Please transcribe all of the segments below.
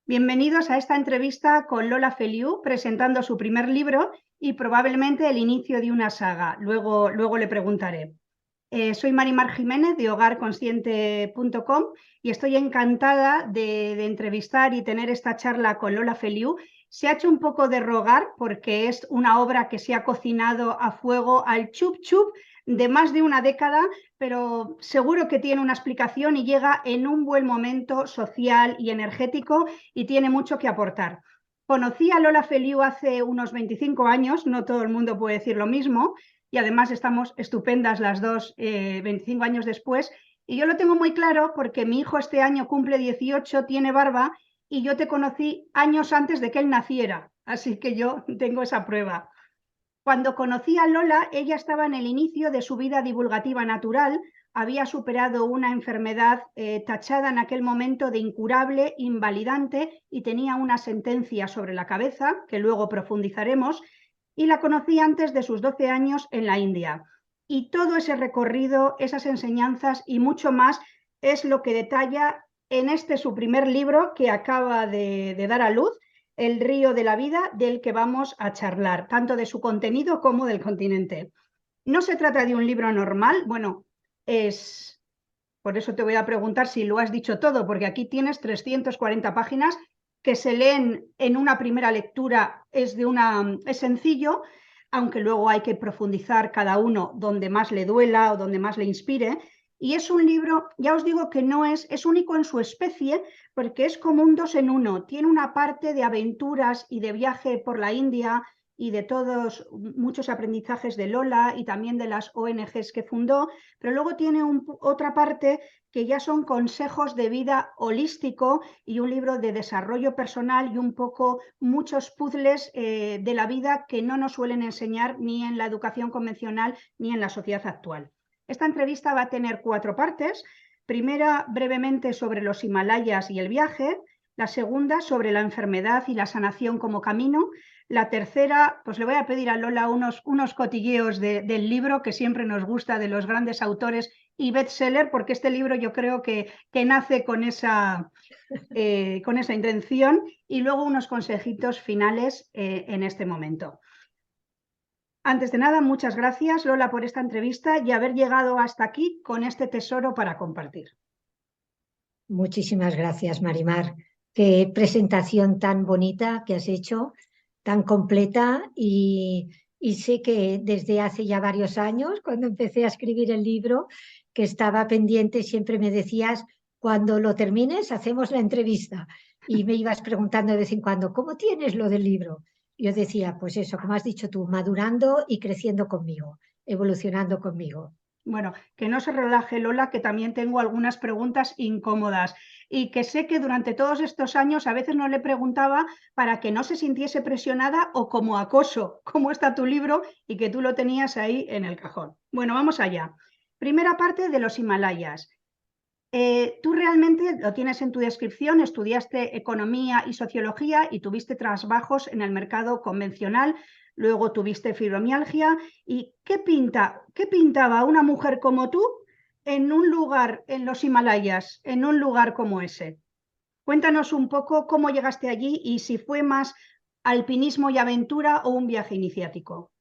Bienvenidos a esta entrevista con Lola Feliu, presentando su primer libro y probablemente el inicio de una saga. Luego le preguntaré. Soy Marimar Jiménez de hogarconsciente.com y estoy encantada de entrevistar y tener esta charla con Lola Feliu. Se ha hecho un poco de rogar porque es una obra que se ha cocinado a fuego al chup chup de más de una década, pero seguro que tiene una explicación y llega en un buen momento social y energético y tiene mucho que aportar. Conocí a Lola Feliu hace unos 25 años, no todo el mundo puede decir lo mismo, y además estamos estupendas las dos 25 años después. Y yo lo tengo muy claro porque mi hijo este año cumple 18, tiene barba y yo te conocí años antes de que él naciera, así que yo tengo esa prueba. Cuando conocí a Lola, ella estaba en el inicio de su vida divulgativa natural, había superado una enfermedad tachada en aquel momento de incurable, invalidante, y tenía una sentencia sobre la cabeza, que luego profundizaremos, y la conocí antes de sus 12 años en la India. Y todo ese recorrido, esas enseñanzas y mucho más es lo que detalla en este su primer libro que acaba de dar a luz, El río de la vida, del que vamos a charlar, tanto de su contenido como del continente. No se trata de un libro normal, bueno, es... Por eso te voy a preguntar si lo has dicho todo, porque aquí tienes 340 páginas que se leen en una primera lectura, es sencillo, aunque luego hay que profundizar cada uno donde más le duela o donde más le inspire. Y es un libro, ya os digo que no es único en su especie, porque es como un dos en uno. Tiene una parte de aventuras y de viaje por la India y de todos muchos aprendizajes de Lola y también de las ONGs que fundó, pero luego tiene otra parte que ya son consejos de vida holístico y un libro de desarrollo personal y un poco muchos puzzles de la vida que no nos suelen enseñar ni en la educación convencional ni en la sociedad actual. Esta entrevista va a tener 4 partes. Primera, brevemente sobre los Himalayas y el viaje. La segunda, sobre la enfermedad y la sanación como camino. La tercera, pues le voy a pedir a Lola unos cotilleos del libro que siempre nos gusta de los grandes autores y bestseller, porque este libro yo creo que nace con esa intención, y luego unos consejitos finales en este momento. Antes de nada, muchas gracias, Lola, por esta entrevista y haber llegado hasta aquí con este tesoro para compartir. Muchísimas gracias, Marimar. Qué presentación tan bonita que has hecho, tan completa y sé que desde hace ya varios años, cuando empecé a escribir el libro, que estaba pendiente, siempre me decías, cuando lo termines, hacemos la entrevista. Y me ibas preguntando de vez en cuando, ¿cómo tienes lo del libro? Yo decía, pues eso, como has dicho tú, madurando y creciendo conmigo, evolucionando conmigo. Bueno, que no se relaje, Lola, que también tengo algunas preguntas incómodas y que sé que durante todos estos años a veces no le preguntaba para que no se sintiese presionada o como acoso, cómo está tu libro y que tú lo tenías ahí en el cajón. Bueno, vamos allá. Primera parte de los Himalayas. Tú realmente lo tienes en tu descripción, estudiaste economía y sociología y tuviste trabajos en el mercado convencional, luego tuviste fibromialgia. ¿Y qué pintaba una mujer como tú en un lugar en los Himalayas, en un lugar como ese? Cuéntanos un poco cómo llegaste allí y si fue más alpinismo y aventura o un viaje iniciático.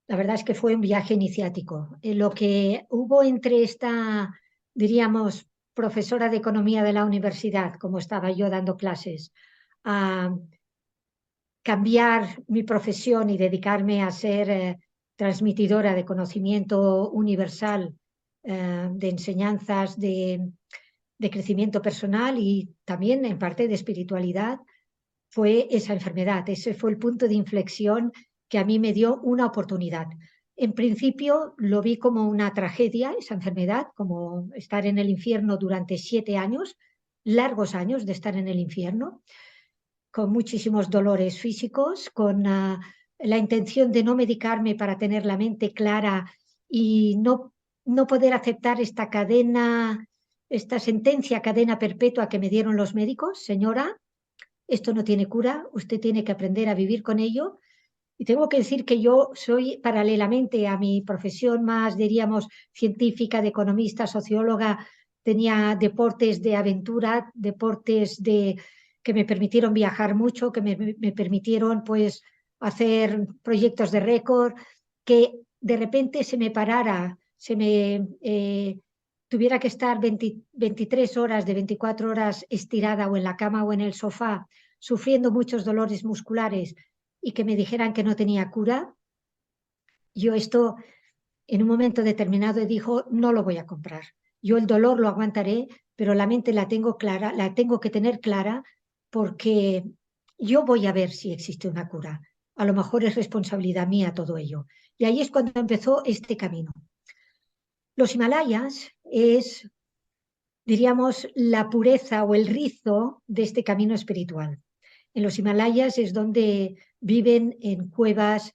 La verdad es que fue un viaje iniciático. Lo que hubo entre esta, diríamos, profesora de economía de la universidad, como estaba yo dando clases, a cambiar mi profesión y dedicarme a ser transmitidora de conocimiento universal, de enseñanzas de crecimiento personal y también en parte de espiritualidad, fue esa enfermedad. Ese fue el punto de inflexión que a mí me dio una oportunidad. En principio lo vi como una tragedia, esa enfermedad, como estar en el infierno durante 7 años, largos años de estar en el infierno, con muchísimos dolores físicos, con la intención de no medicarme para tener la mente clara y no poder aceptar esta cadena, esta sentencia cadena perpetua que me dieron los médicos. Señora, esto no tiene cura, usted tiene que aprender a vivir con ello. Y tengo que decir que yo soy, paralelamente a mi profesión más, diríamos, científica, de economista, socióloga, tenía deportes de aventura, deportes que me permitieron viajar mucho, que me permitieron pues hacer proyectos de récord, que de repente se me parara, tuviera que estar 23 horas de 24 horas estirada o en la cama o en el sofá, sufriendo muchos dolores musculares y que me dijeran que no tenía cura, yo esto en un momento determinado dijo, no lo voy a comprar. Yo el dolor lo aguantaré, pero la mente la tengo clara, la tengo que tener clara porque yo voy a ver si existe una cura. A lo mejor es responsabilidad mía todo ello. Y ahí es cuando empezó este camino. Los Himalayas es, diríamos, la pureza o el rizo de este camino espiritual. En los Himalayas es donde viven en cuevas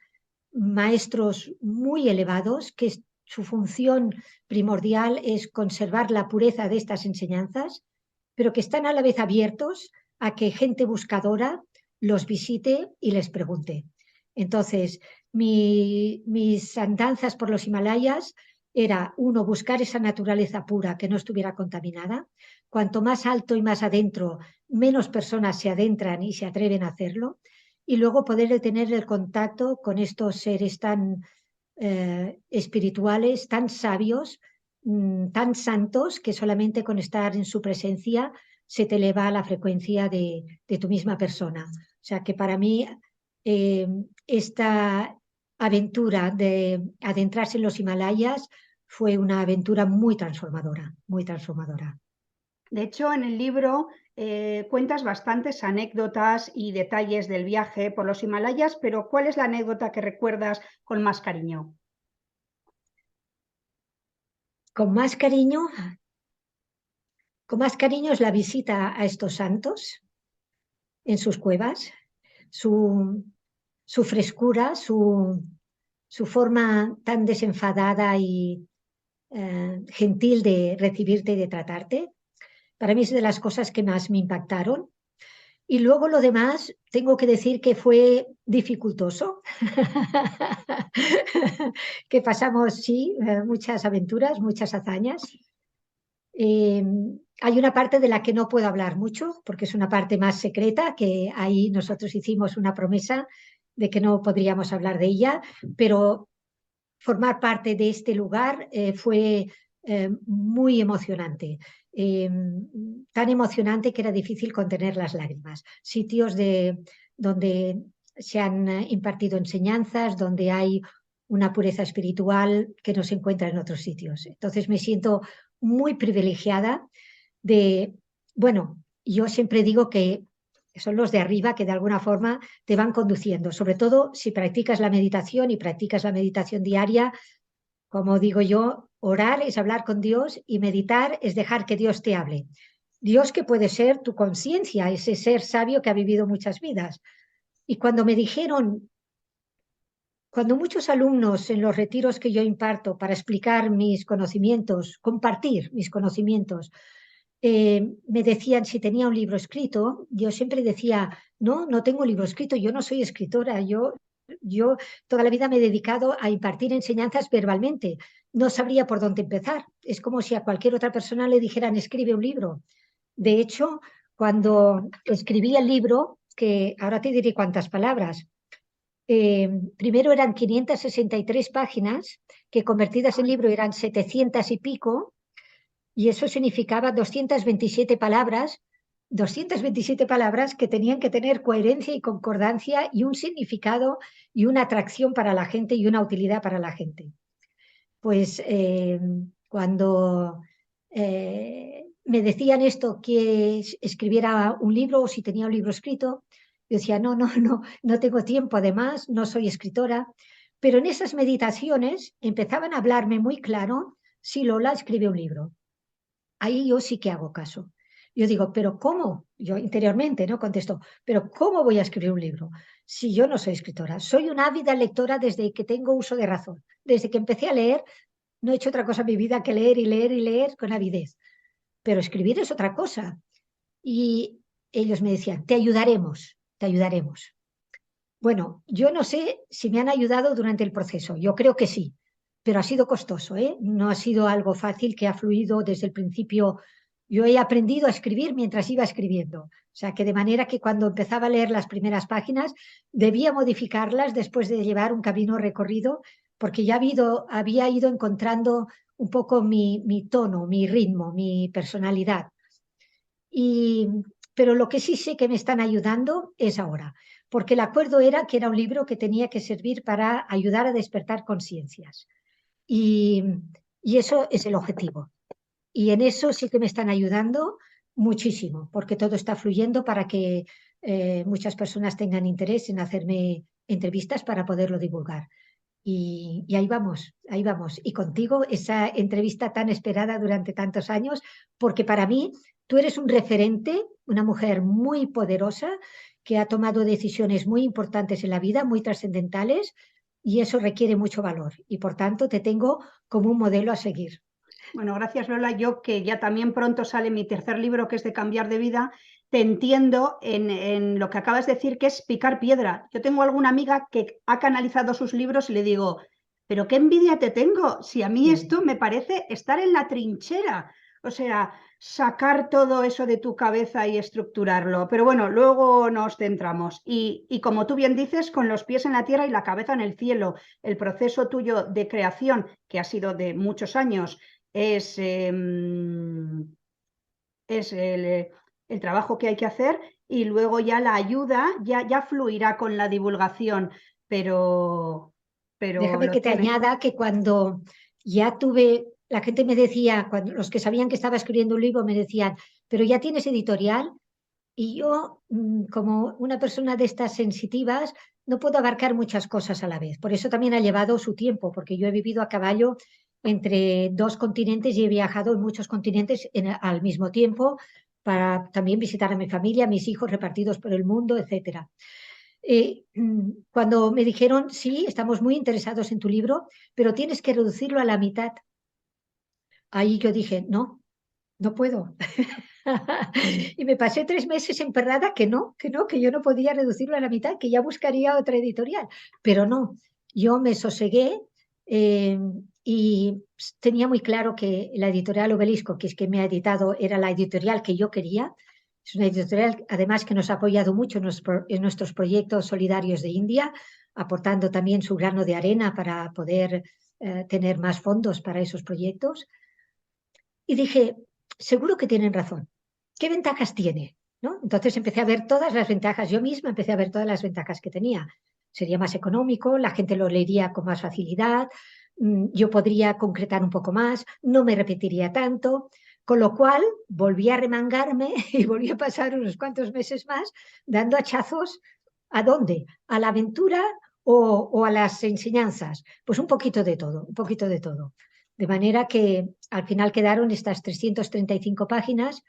maestros muy elevados, que su función primordial es conservar la pureza de estas enseñanzas, pero que están a la vez abiertos a que gente buscadora los visite y les pregunte. Entonces, mis andanzas por los Himalayas era, uno, buscar esa naturaleza pura que no estuviera contaminada. Cuanto más alto y más adentro, menos personas se adentran y se atreven a hacerlo. Y luego poder tener el contacto con estos seres tan espirituales, tan sabios, tan santos, que solamente con estar en su presencia se te eleva a la frecuencia de tu misma persona. O sea que para mí esta aventura de adentrarse en los Himalayas fue una aventura muy transformadora, muy transformadora. De hecho, en el libro cuentas bastantes anécdotas y detalles del viaje por los Himalayas, pero ¿cuál es la anécdota que recuerdas con más cariño? Con más cariño, con más cariño es la visita a estos santos en sus cuevas, su frescura, su forma tan desenfadada y gentil de recibirte y de tratarte. Para mí es de las cosas que más me impactaron. Y luego lo demás, tengo que decir que fue dificultoso, que pasamos, sí, muchas aventuras, muchas hazañas. Eh, Hay una parte de la que no puedo hablar mucho, porque es una parte más secreta, que ahí nosotros hicimos una promesa de que no podríamos hablar de ella, pero formar parte de este lugar fue muy emocionante. Eh, Tan emocionante que era difícil contener las lágrimas. Sitios donde se han impartido enseñanzas, donde hay una pureza espiritual que no se encuentra en otros sitios. Entonces me siento muy privilegiada de, bueno, yo siempre digo que son los de arriba que de alguna forma te van conduciendo, sobre todo si practicas la meditación y practicas la meditación diaria. Como digo yo, orar es hablar con Dios y meditar es dejar que Dios te hable. Dios que puede ser tu conciencia, ese ser sabio que ha vivido muchas vidas. Y cuando me dijeron, cuando muchos alumnos en los retiros que yo imparto para explicar mis conocimientos, compartir mis conocimientos, me decían si tenía un libro escrito, yo siempre decía, no, no tengo un libro escrito, yo no soy escritora, yo toda la vida me he dedicado a impartir enseñanzas verbalmente, no sabría por dónde empezar. Es como si a cualquier otra persona le dijeran, escribe un libro. De hecho, cuando escribí el libro, que ahora te diré cuántas palabras, primero eran 563 páginas, que convertidas en libro eran 700 y pico, y eso significaba 227 palabras que tenían que tener coherencia y concordancia y un significado y una atracción para la gente y una utilidad para la gente. Pues cuando me decían esto, que escribiera un libro o si tenía un libro escrito, yo decía, no tengo tiempo, además, no soy escritora. Pero en esas meditaciones empezaban a hablarme muy claro si Lola escribe un libro. Ahí yo sí que hago caso. Yo digo, ¿pero cómo? Yo interiormente, ¿no? Contesto, ¿pero cómo voy a escribir un libro si yo no soy escritora? Soy una ávida lectora desde que tengo uso de razón. Desde que empecé a leer, no he hecho otra cosa en mi vida que leer y leer y leer con avidez. Pero escribir es otra cosa. Y ellos me decían, te ayudaremos, te ayudaremos. Bueno, yo no sé si me han ayudado durante el proceso. Yo creo que sí, pero ha sido costoso, ¿eh? No ha sido algo fácil que ha fluido desde el principio Yo he aprendido a escribir mientras iba escribiendo. O sea, que de manera que cuando empezaba a leer las primeras páginas, debía modificarlas después de llevar un camino recorrido, porque ya había ido encontrando un poco mi tono, mi ritmo, mi personalidad. Y, pero lo que sí sé que me están ayudando es ahora, porque el acuerdo era que era un libro que tenía que servir para ayudar a despertar conciencias. Y, y eso es el objetivo. Y en eso sí que me están ayudando muchísimo, porque todo está fluyendo para que muchas personas tengan interés en hacerme entrevistas para poderlo divulgar. Y ahí vamos, ahí vamos. Y contigo, esa entrevista tan esperada durante tantos años, porque para mí tú eres un referente, una mujer muy poderosa que ha tomado decisiones muy importantes en la vida, muy trascendentales, y eso requiere mucho valor. Y por tanto te tengo como un modelo a seguir. Bueno, gracias Lola. Yo que ya también pronto sale mi tercer libro, que es de cambiar de vida, te entiendo en lo que acabas de decir, que es picar piedra. Yo tengo alguna amiga que ha canalizado sus libros y le digo, pero qué envidia te tengo, si a mí Sí. esto me parece estar en la trinchera. O sea, sacar todo eso de tu cabeza y estructurarlo. Pero bueno, luego nos centramos. Y como tú bien dices, con los pies en la tierra y la cabeza en el cielo, el proceso tuyo de creación, que ha sido de muchos años, es, es el trabajo que hay que hacer, y luego ya la ayuda ya fluirá con la divulgación, pero Déjame lo que te tiene. añada que cuando ya tuve, la gente me decía, cuando los que sabían que estaba escribiendo un libro me decían, pero ya tienes editorial. Y yo, como una persona de estas sensitivas, no puedo abarcar muchas cosas a la vez. Por eso también ha llevado su tiempo, porque yo he vivido a caballo entre dos continentes y he viajado en muchos continentes al mismo tiempo para también visitar a mi familia, a mis hijos repartidos por el mundo, etcétera. Cuando me dijeron, sí, estamos muy interesados en tu libro, pero tienes que reducirlo a la mitad, ahí yo dije, no, no puedo. Y me pasé 3 meses emperrada que yo no podía reducirlo a la mitad, que ya buscaría otra editorial. Pero no, yo me sosegué eh, y tenía muy claro que la editorial Obelisco, que es que me ha editado, era la editorial que yo quería. Es una editorial, además, que nos ha apoyado mucho en nuestros proyectos solidarios de India, aportando también su grano de arena para poder tener más fondos para esos proyectos. Y dije, seguro que tienen razón. ¿Qué ventajas tiene? ¿No? Entonces empecé a ver todas las ventajas. Yo misma empecé a ver todas las ventajas que tenía. Sería más económico, la gente lo leería con más facilidad, yo podría concretar un poco más, no me repetiría tanto. Con lo cual volví a remangarme y volví a pasar unos cuantos meses más dando hachazos. ¿A dónde? ¿A la aventura o a las enseñanzas? Pues un poquito de todo, un poquito de todo. De manera que al final quedaron estas 335 páginas,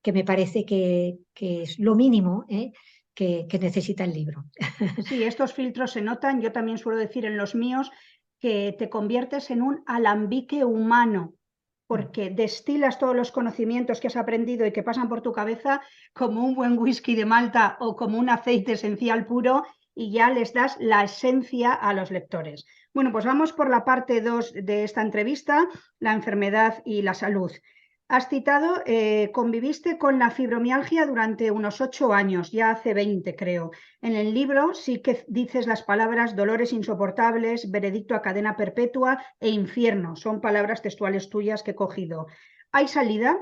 que me parece que es lo mínimo que necesita el libro. Sí, estos filtros se notan. Yo también suelo decir en los míos que te conviertes en un alambique humano, porque destilas todos los conocimientos que has aprendido y que pasan por tu cabeza como un buen whisky de Malta o como un aceite esencial puro, y ya les das la esencia a los lectores. Bueno, pues vamos por la parte 2 de esta entrevista, la enfermedad y la salud. Has citado, conviviste con la fibromialgia durante unos 8 años, ya hace 20 creo. En el libro sí que dices las palabras dolores insoportables, veredicto a cadena perpetua e infierno. Son palabras textuales tuyas que he cogido. ¿Hay salida?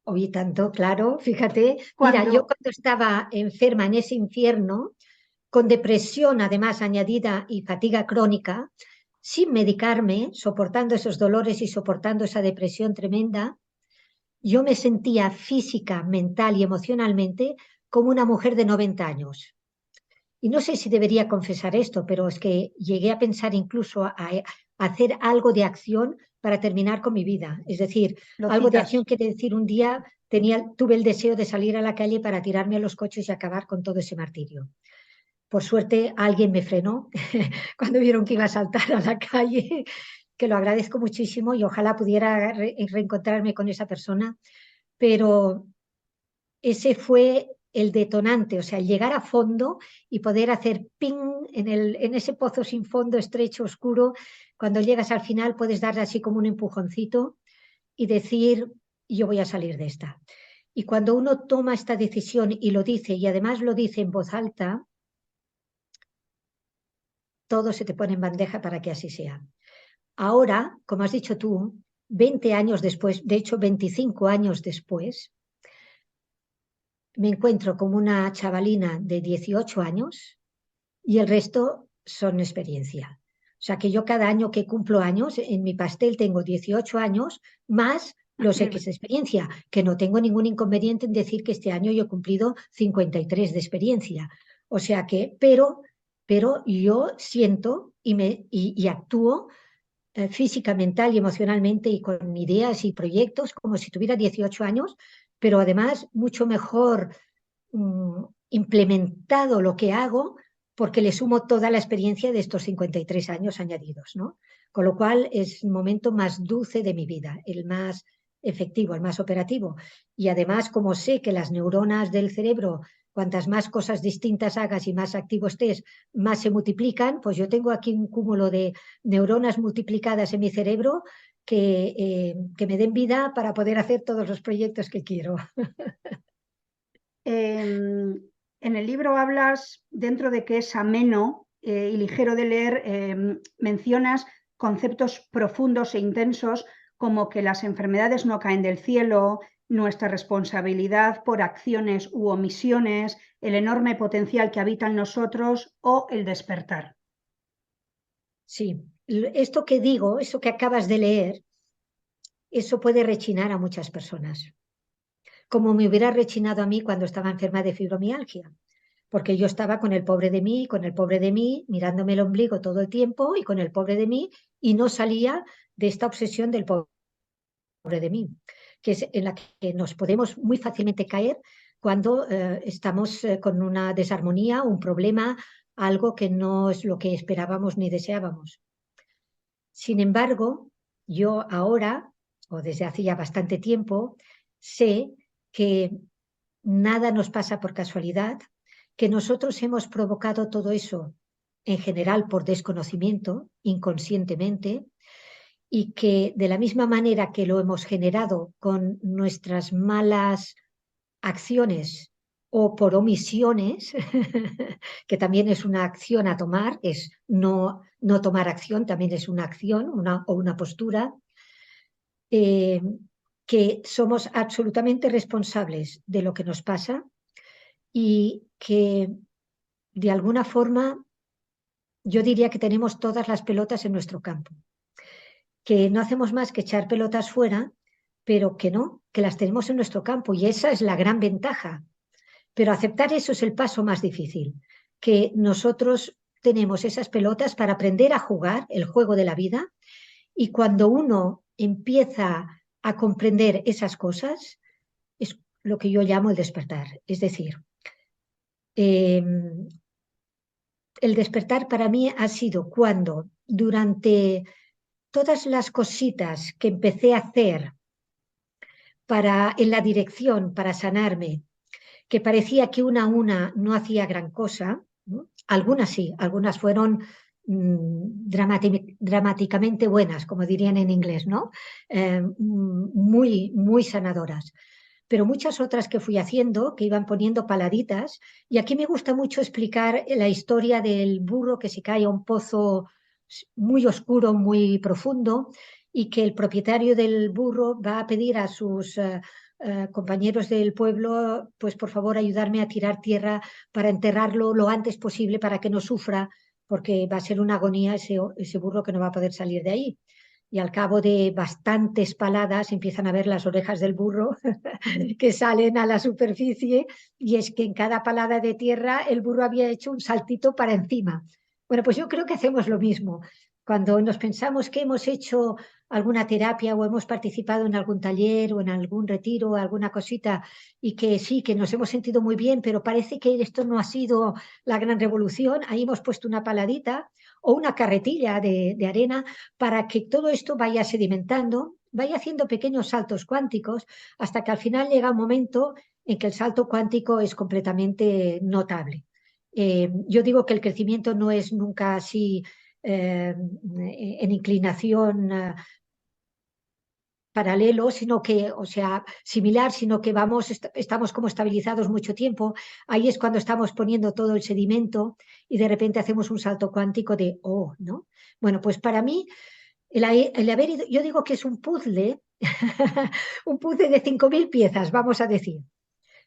Oí tanto, claro, fíjate. Mira, yo Cuando, cuando estaba enferma en ese infierno, con depresión además añadida y fatiga crónica, sin medicarme, soportando esos dolores y soportando esa depresión tremenda, yo me sentía física, mental y emocionalmente como una mujer de 90 años. Y no sé si debería confesar esto, pero es que llegué a pensar incluso a hacer algo de acción para terminar con mi vida. Es decir, lo algo de acción citas. quiere decir un día tuve el deseo de salir a la calle para tirarme a los coches y acabar con todo ese martirio. Por suerte alguien me frenó cuando vieron que iba a saltar a la calle, que lo agradezco muchísimo y ojalá pudiera reencontrarme con esa persona, pero ese fue el detonante, o sea, el llegar a fondo y poder hacer ping en ese pozo sin fondo, estrecho, oscuro. Cuando llegas al final puedes darle así como un empujoncito y decir, y yo voy a salir de esta. Y cuando uno toma esta decisión y lo dice, y además lo dice en voz alta, todo se te pone en bandeja para que así sea. Ahora, como has dicho tú, 20 años después, de hecho 25 años después, me encuentro como una chavalina de 18 años y el resto son experiencia. O sea que yo cada año que cumplo años, en mi pastel tengo 18 años más los X de experiencia, que no tengo ningún inconveniente en decir que este año yo he cumplido 53 de experiencia. O sea que, pero yo siento y actúo física, mental y emocionalmente y con ideas y proyectos como si tuviera 18 años, pero además mucho mejor implementado lo que hago porque le sumo toda la experiencia de estos 53 años añadidos, ¿no? Con lo cual es el momento más dulce de mi vida, el más efectivo, el más operativo. Y además, como sé que las neuronas del cerebro, cuantas más cosas distintas hagas y más activo estés, más se multiplican, pues yo tengo aquí un cúmulo de neuronas multiplicadas en mi cerebro que me den vida para poder hacer todos los proyectos que quiero. En el libro hablas, dentro de que es ameno y ligero de leer, mencionas conceptos profundos e intensos como que las enfermedades no caen del cielo, nuestra responsabilidad por acciones u omisiones, el enorme potencial que habita en nosotros o el despertar. Sí, esto que digo, eso que acabas de leer, eso puede rechinar a muchas personas, como me hubiera rechinado a mí cuando estaba enferma de fibromialgia, porque yo estaba con el pobre de mí, con el pobre de mí, mirándome el ombligo todo el tiempo y con el pobre de mí, y no salía de esta obsesión del pobre de mí, que es en la que nos podemos muy fácilmente caer cuando estamos con una desarmonía, un problema, algo que no es lo que esperábamos ni deseábamos. Sin embargo, yo ahora, o desde hace ya bastante tiempo, sé que nada nos pasa por casualidad, que nosotros hemos provocado todo eso en general por desconocimiento, inconscientemente, y que de la misma manera que lo hemos generado con nuestras malas acciones o por omisiones, que también es una acción a tomar, es no tomar acción, también es una acción o una postura, eh, que somos absolutamente responsables de lo que nos pasa y que de alguna forma yo diría que tenemos todas las pelotas en nuestro campo, que no hacemos más que echar pelotas fuera, pero que no, que las tenemos en nuestro campo y esa es la gran ventaja. Pero aceptar eso es el paso más difícil, que nosotros tenemos esas pelotas para aprender a jugar el juego de la vida y cuando uno empieza a comprender esas cosas, es lo que yo llamo el despertar. Es decir, eh, el despertar para mí ha sido cuando durante todas las cositas que empecé a hacer en la dirección para sanarme, que parecía que una a una no hacía gran cosa, ¿no? Algunas sí, algunas fueron dramáticamente buenas, como dirían en inglés, ¿no? Muy, muy sanadoras. Pero muchas otras que fui haciendo, que iban poniendo paladitas, y aquí me gusta mucho explicar la historia del burro que se cae a un pozo muy oscuro, muy profundo, y que el propietario del burro va a pedir a sus compañeros del pueblo, pues por favor ayudarme a tirar tierra para enterrarlo lo antes posible para que no sufra, porque va a ser una agonía ese burro que no va a poder salir de ahí. Y al cabo de bastantes paladas empiezan a ver las orejas del burro que salen a la superficie y es que en cada palada de tierra el burro había hecho un saltito para encima. Bueno, pues yo creo que hacemos lo mismo. Cuando nos pensamos que hemos hecho alguna terapia o hemos participado en algún taller o en algún retiro o alguna cosita y que sí, que nos hemos sentido muy bien, pero parece que esto no ha sido la gran revolución, ahí hemos puesto una paladita o una carretilla de arena para que todo esto vaya sedimentando, vaya haciendo pequeños saltos cuánticos hasta que al final llega un momento en que el salto cuántico es completamente notable. Yo digo que el crecimiento no es nunca así en inclinación paralelo, sino que, o sea, similar, sino que estamos como estabilizados mucho tiempo. Ahí es cuando estamos poniendo todo el sedimento y de repente hacemos un salto cuántico de, oh, ¿no? Bueno, pues para mí, el haber ido, yo digo que es un puzzle, un puzzle de 5.000 piezas, vamos a decir,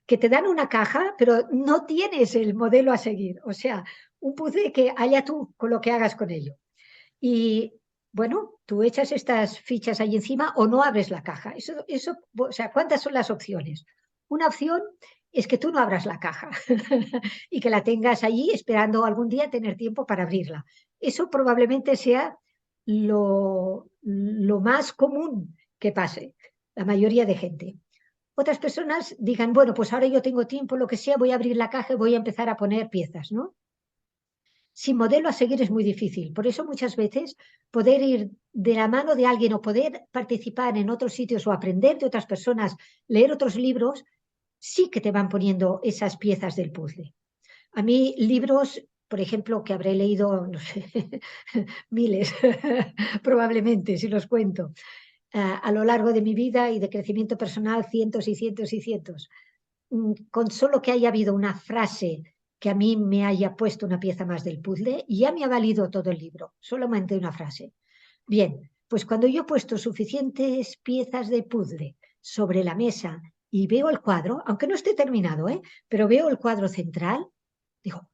que te dan una caja, pero no tienes el modelo a seguir. O sea, un puzzle que haya tú con lo que hagas con ello. Y bueno, tú echas estas fichas ahí encima o no abres la caja. O sea, ¿cuántas son las opciones? Una opción es que tú no abras la caja y que la tengas allí esperando algún día tener tiempo para abrirla. Eso probablemente sea lo más común que pase, la mayoría de gente. Otras personas digan, bueno, pues ahora yo tengo tiempo, lo que sea, voy a abrir la caja y voy a empezar a poner piezas, ¿no? Sin modelo a seguir es muy difícil. Por eso muchas veces poder ir de la mano de alguien o poder participar en otros sitios o aprender de otras personas, leer otros libros, sí que te van poniendo esas piezas del puzzle. A mí libros, por ejemplo, que habré leído, no sé, miles, probablemente, si los cuento, a lo largo de mi vida y de crecimiento personal, cientos y cientos y cientos. Con solo que haya habido una frase que a mí me haya puesto una pieza más del puzzle, ya me ha valido todo el libro, solamente una frase. Bien, pues cuando yo he puesto suficientes piezas de puzzle sobre la mesa y veo el cuadro, aunque no esté terminado, pero veo el cuadro central, digo,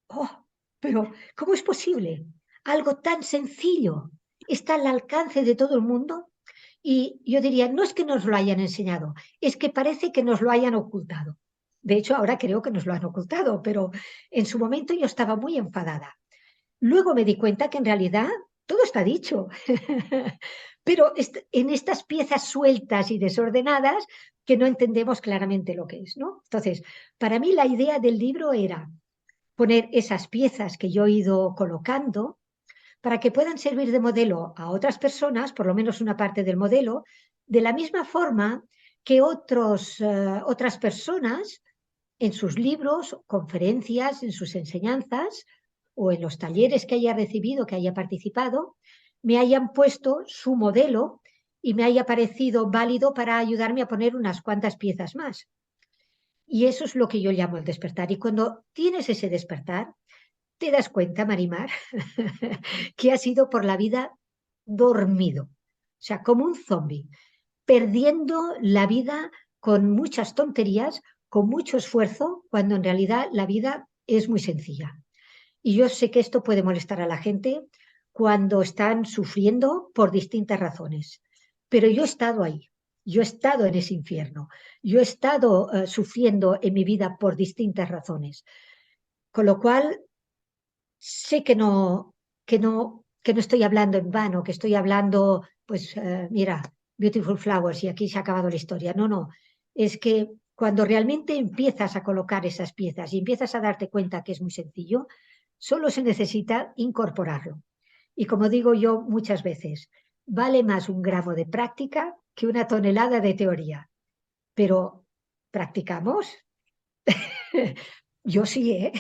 oh, pero ¿cómo es posible? Algo tan sencillo está al alcance de todo el mundo y yo diría, no es que nos lo hayan enseñado, es que parece que nos lo hayan ocultado. De hecho, ahora creo que nos lo han ocultado, pero en su momento yo estaba muy enfadada. Luego me di cuenta que en realidad todo está dicho, pero en estas piezas sueltas y desordenadas que no entendemos claramente lo que es, ¿no? Entonces, para mí la idea del libro era poner esas piezas que yo he ido colocando para que puedan servir de modelo a otras personas, por lo menos una parte del modelo, de la misma forma que otras personas en sus libros, conferencias, en sus enseñanzas o en los talleres que haya recibido, que haya participado, me hayan puesto su modelo y me haya parecido válido para ayudarme a poner unas cuantas piezas más. Y eso es lo que yo llamo el despertar. Y cuando tienes ese despertar, te das cuenta, Marimar, que has ido por la vida dormido, o sea, como un zombie, perdiendo la vida con muchas tonterías, con mucho esfuerzo, cuando en realidad la vida es muy sencilla. Y yo sé que esto puede molestar a la gente cuando están sufriendo por distintas razones, pero yo he estado ahí. Yo he estado en ese infierno, yo he estado sufriendo en mi vida por distintas razones, con lo cual sé que no estoy hablando en vano, que estoy hablando, pues mira, Beautiful Flowers y aquí se ha acabado la historia. No, no, es que cuando realmente empiezas a colocar esas piezas y empiezas a darte cuenta que es muy sencillo, solo se necesita incorporarlo. Y como digo yo muchas veces, vale más un gramo de práctica que una tonelada de teoría. Pero, ¿practicamos? Yo sí, ¿eh?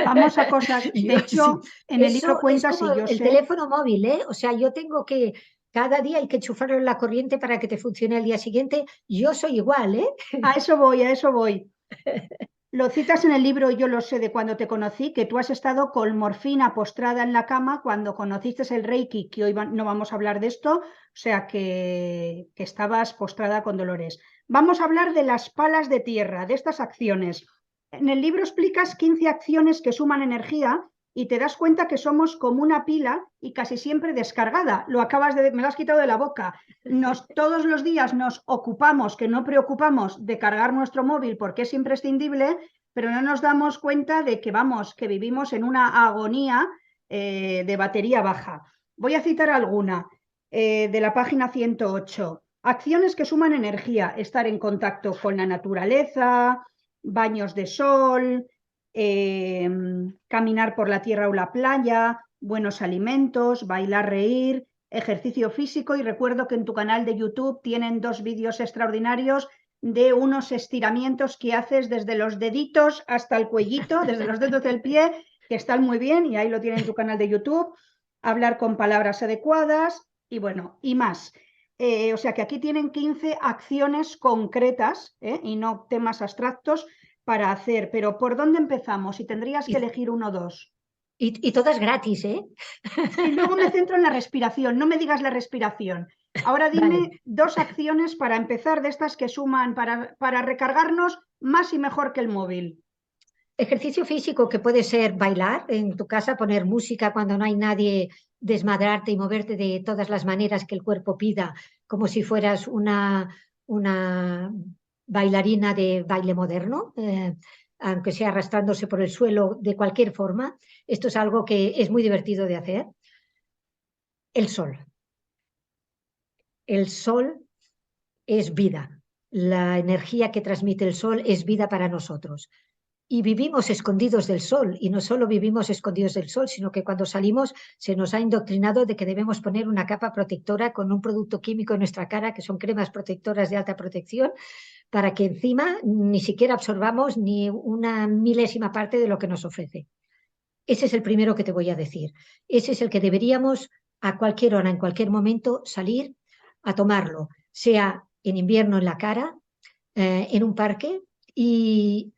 Vamos a cosas. De Yo sí. hecho, en el libro Eso es cuentas, como y yo el sé, teléfono móvil, ¿eh? O sea, yo tengo que, cada día hay que enchufarlo en la corriente para que te funcione al día siguiente. Yo soy igual, ¿eh? a eso voy, a eso voy. Lo citas en el libro, yo lo sé de cuando te conocí, que tú has estado con morfina postrada en la cama cuando conociste el Reiki, que hoy no vamos a hablar de esto, o sea que estabas postrada con dolores. Vamos a hablar de las palas de tierra, de estas acciones. En el libro explicas 15 acciones que suman energía y te das cuenta que somos como una pila y casi siempre descargada. Me lo has quitado de la boca. Todos los días nos ocupamos, que no preocupamos de cargar nuestro móvil porque es imprescindible, pero no nos damos cuenta de que que vivimos en una agonía de batería baja. Voy a citar alguna de la página 108. Acciones que suman energía, estar en contacto con la naturaleza, baños de sol, caminar por la tierra o la playa, buenos alimentos, bailar, reír, ejercicio físico. Y recuerdo que en tu canal de YouTube tienen 2 vídeos extraordinarios de unos estiramientos que haces desde los deditos hasta el cuellito, desde los dedos del pie, que están muy bien y ahí lo tienen en tu canal de YouTube. Hablar con palabras adecuadas y bueno, y más. O sea que aquí tienen 15 acciones concretas, y no temas abstractos para hacer. Pero ¿por dónde empezamos? Si tendrías que Y, elegir uno o dos. y todas gratis, ¿eh? Sí, luego me centro en la respiración, no me digas la respiración. Ahora Vale. dime dos acciones para empezar de estas que suman para recargarnos más y mejor que el móvil. Ejercicio físico que puede ser bailar en tu casa, poner música cuando no hay nadie, desmadrarte y moverte de todas las maneras que el cuerpo pida, como si fueras una bailarina de baile moderno, aunque sea arrastrándose por el suelo de cualquier forma. Esto es algo que es muy divertido de hacer. El sol. El sol es vida. La energía que transmite el sol es vida para nosotros. Y vivimos escondidos del sol, y no solo vivimos escondidos del sol, sino que cuando salimos se nos ha indoctrinado de que debemos poner una capa protectora con un producto químico en nuestra cara, que son cremas protectoras de alta protección, para que encima ni siquiera absorbamos ni una milésima parte de lo que nos ofrece. Ese es el primero que te voy a decir. Ese es el que deberíamos a cualquier hora, en cualquier momento, salir a tomarlo, sea en invierno en la cara, en un parque, y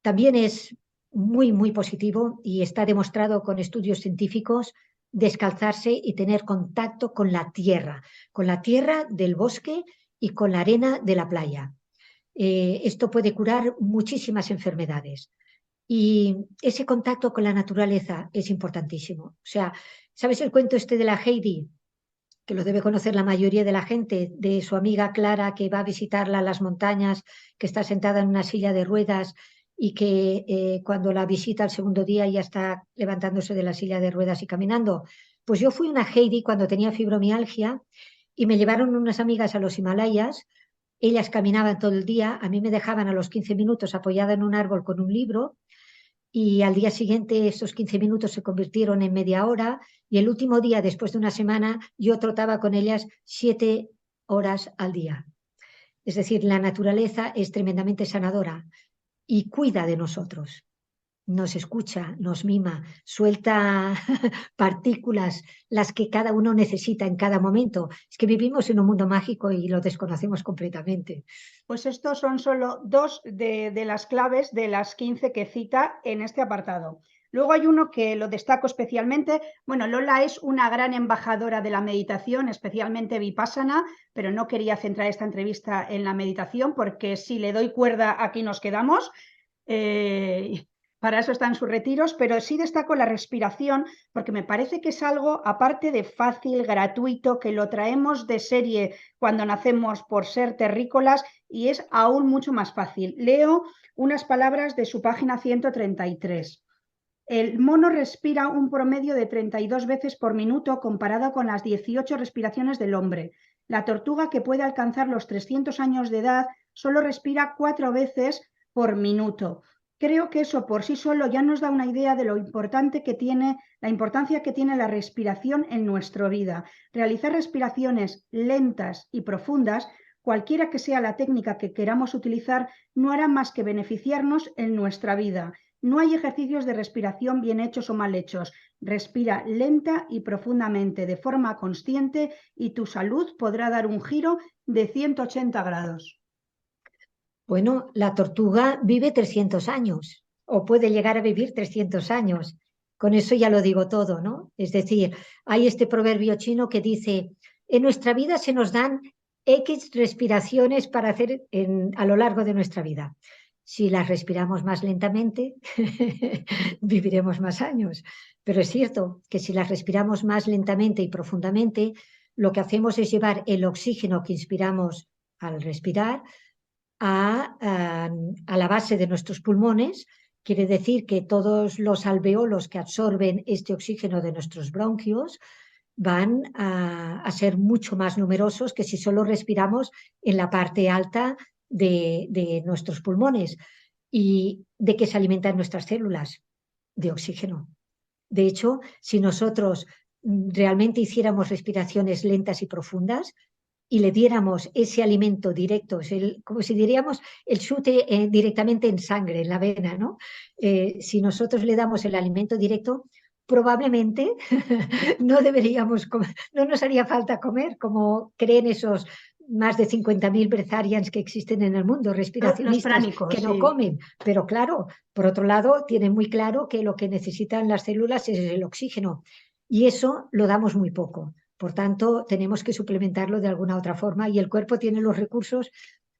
también es muy, muy positivo y está demostrado con estudios científicos descalzarse y tener contacto con la tierra del bosque y con la arena de la playa. Esto puede curar muchísimas enfermedades. Y ese contacto con la naturaleza es importantísimo. O sea, ¿sabes el cuento este de la Heidi? Que lo debe conocer la mayoría de la gente, de su amiga Clara que va a visitarla a las montañas, que está sentada en una silla de ruedas y que cuando la visita el segundo día ya está levantándose de la silla de ruedas y caminando. Pues yo fui una Heidi cuando tenía fibromialgia y me llevaron unas amigas a los Himalayas. Ellas caminaban todo el día, a mí me dejaban a los 15 minutos apoyada en un árbol con un libro, y al día siguiente esos 15 minutos se convirtieron en media hora, y el último día, después de una semana, yo trotaba con ellas 7 horas al día. Es decir, la naturaleza es tremendamente sanadora y cuida de nosotros. Nos escucha, nos mima, suelta partículas, las que cada uno necesita en cada momento. Es que vivimos en un mundo mágico y lo desconocemos completamente. Pues estos son solo dos de las claves de las 15 que cita en este apartado. Luego hay uno que lo destaco especialmente. Bueno, Lola es una gran embajadora de la meditación, especialmente Vipassana, pero no quería centrar esta entrevista en la meditación porque si le doy cuerda aquí nos quedamos. Para eso están sus retiros, pero sí destaco la respiración porque me parece que es algo, aparte de fácil, gratuito, que lo traemos de serie cuando nacemos por ser terrícolas, y es aún mucho más fácil. Leo unas palabras de su página 133. El mono respira un promedio de 32 veces por minuto comparado con las 18 respiraciones del hombre. La tortuga, que puede alcanzar los 300 años de edad, solo respira 4 veces por minuto. Creo que eso por sí solo ya nos da una idea de lo importante que tiene, la importancia que tiene la respiración en nuestra vida. Realizar respiraciones lentas y profundas, cualquiera que sea la técnica que queramos utilizar, no hará más que beneficiarnos en nuestra vida. No hay ejercicios de respiración bien hechos o mal hechos. Respira lenta y profundamente, de forma consciente, y tu salud podrá dar un giro de 180 grados. Bueno, la tortuga vive 300 años o puede llegar a vivir 300 años. Con eso ya lo digo todo, ¿no? Es decir, hay este proverbio chino que dice, en nuestra vida se nos dan X respiraciones para hacer a lo largo de nuestra vida. Si las respiramos más lentamente, viviremos más años. Pero es cierto que si las respiramos más lentamente y profundamente, lo que hacemos es llevar el oxígeno que inspiramos al respirar a la base de nuestros pulmones. Quiere decir que todos los alveolos que absorben este oxígeno de nuestros bronquios van a ser mucho más numerosos que si solo respiramos en la parte alta de nuestros pulmones. ¿Y de qué se alimentan nuestras células? De oxígeno. De hecho, si nosotros realmente hiciéramos respiraciones lentas y profundas, y le diéramos ese alimento directo, como si diríamos el chute directamente en sangre, en la vena, ¿no? Si nosotros le damos el alimento directo, probablemente no deberíamos comer, no nos haría falta comer, como creen esos más de 50.000 breatharians que existen en el mundo, Los respiracionistas que pránicos, no sí. comen. Pero claro, por otro lado, tienen muy claro que lo que necesitan las células es el oxígeno y eso lo damos muy poco. Por tanto, tenemos que suplementarlo de alguna otra forma y el cuerpo tiene los recursos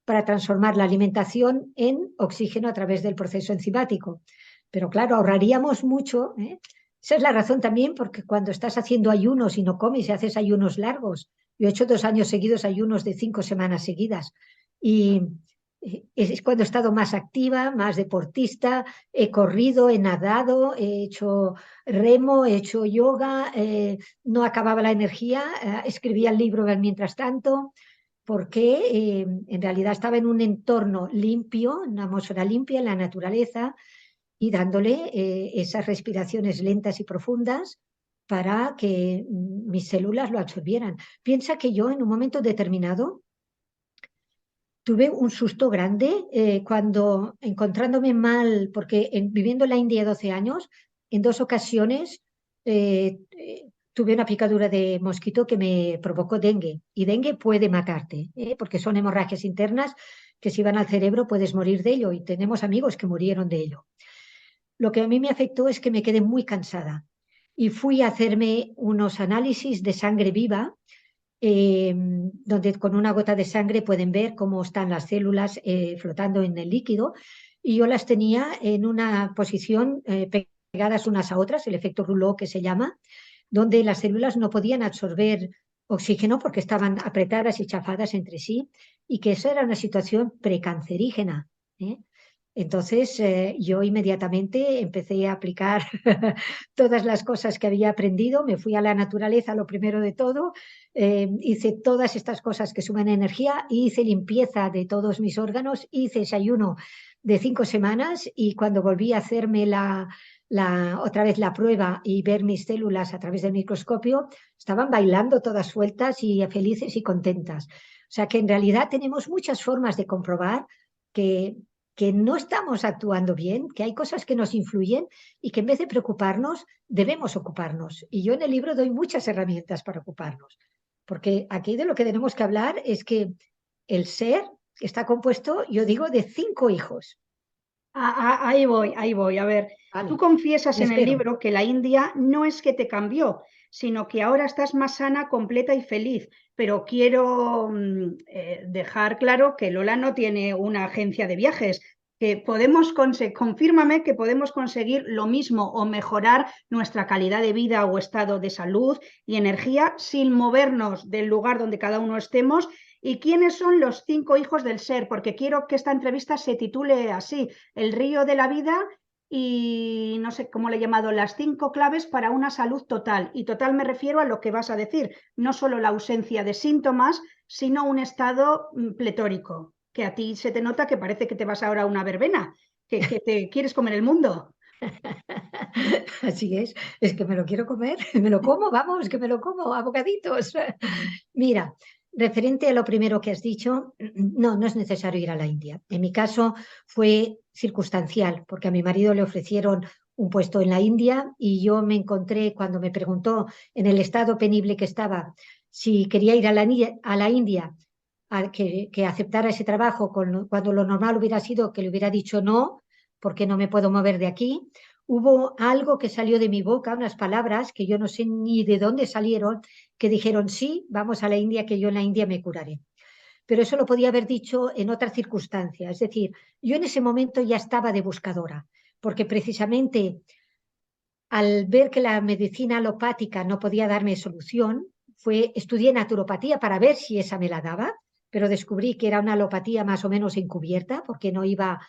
para transformar la alimentación en oxígeno a través del proceso enzimático. Pero claro, ahorraríamos mucho, ¿eh? Esa es la razón también porque cuando estás haciendo ayunos y no comes y haces ayunos largos, yo he hecho 2 años seguidos ayunos de 5 semanas seguidas y es cuando he estado más activa, más deportista, he corrido, he nadado, he hecho remo, he hecho yoga, no acababa la energía, escribía el libro mientras tanto, porque en realidad estaba en un entorno limpio, una atmósfera limpia en la naturaleza y dándole esas respiraciones lentas y profundas para que mis células lo absorbieran. Piensa que yo en un momento determinado tuve un susto grande cuando encontrándome mal, porque viviendo en la India 12 años, en 2 ocasiones tuve una picadura de mosquito que me provocó dengue. Y dengue puede matarte, porque son hemorragias internas que si van al cerebro puedes morir de ello. Y tenemos amigos que murieron de ello. Lo que a mí me afectó es que me quedé muy cansada y fui a hacerme unos análisis de sangre viva, donde con una gota de sangre pueden ver cómo están las células flotando en el líquido. Y yo las tenía en una posición pegadas unas a otras, el efecto Rouleau que se llama, donde las células no podían absorber oxígeno porque estaban apretadas y chafadas entre sí, y que esa era una situación precancerígena, ¿eh? Entonces, yo inmediatamente empecé a aplicar todas las cosas que había aprendido, me fui a la naturaleza lo primero de todo, hice todas estas cosas que suman energía, hice limpieza de todos mis órganos, hice ese ayuno de 5 semanas y cuando volví a hacerme otra vez la prueba y ver mis células a través del microscopio, estaban bailando todas sueltas y felices y contentas. O sea que en realidad tenemos muchas formas de comprobar que que no estamos actuando bien, que hay cosas que nos influyen y que en vez de preocuparnos, debemos ocuparnos. Y yo en el libro doy muchas herramientas para ocuparnos, porque aquí de lo que tenemos que hablar es que el ser está compuesto, yo digo, de 5 hijos. Ahí voy, ahí voy. A ver, tú Vale, confiesas me en el espero. libro que la India no es que te cambió, sino que ahora estás más sana, completa y feliz. Pero quiero dejar claro que Lola no tiene una agencia de viajes, que podemos confírmame que podemos conseguir lo mismo o mejorar nuestra calidad de vida o estado de salud y energía sin movernos del lugar donde cada uno estemos. ¿Y quiénes son los 5 hijos del ser? Porque quiero que esta entrevista se titule así: El río de la vida y no sé cómo le he llamado, las 5 claves para una salud total. Y total me refiero a lo que vas a decir, no solo la ausencia de síntomas, sino un estado pletórico, que a ti se te nota que parece que te vas ahora a una verbena, que te quieres comer el mundo. Así es que me lo quiero comer, me lo como, vamos, que me lo como a bocaditos. Mira, referente a lo primero que has dicho, no, no es necesario ir a la India. En mi caso fue circunstancial, porque a mi marido le ofrecieron un puesto en la India y yo me encontré cuando me preguntó en el estado penible que estaba si quería ir a la India que aceptara ese trabajo cuando lo normal hubiera sido que le hubiera dicho no, porque no me puedo mover de aquí. Hubo algo que salió de mi boca, unas palabras que yo no sé ni de dónde salieron, que dijeron, sí, vamos a la India, que yo en la India me curaré. Pero eso lo podía haber dicho en otra circunstancia. Es decir, yo en ese momento ya estaba de buscadora, porque precisamente al ver que la medicina alopática no podía darme solución, estudié naturopatía para ver si esa me la daba, pero descubrí que era una alopatía más o menos encubierta, porque no iba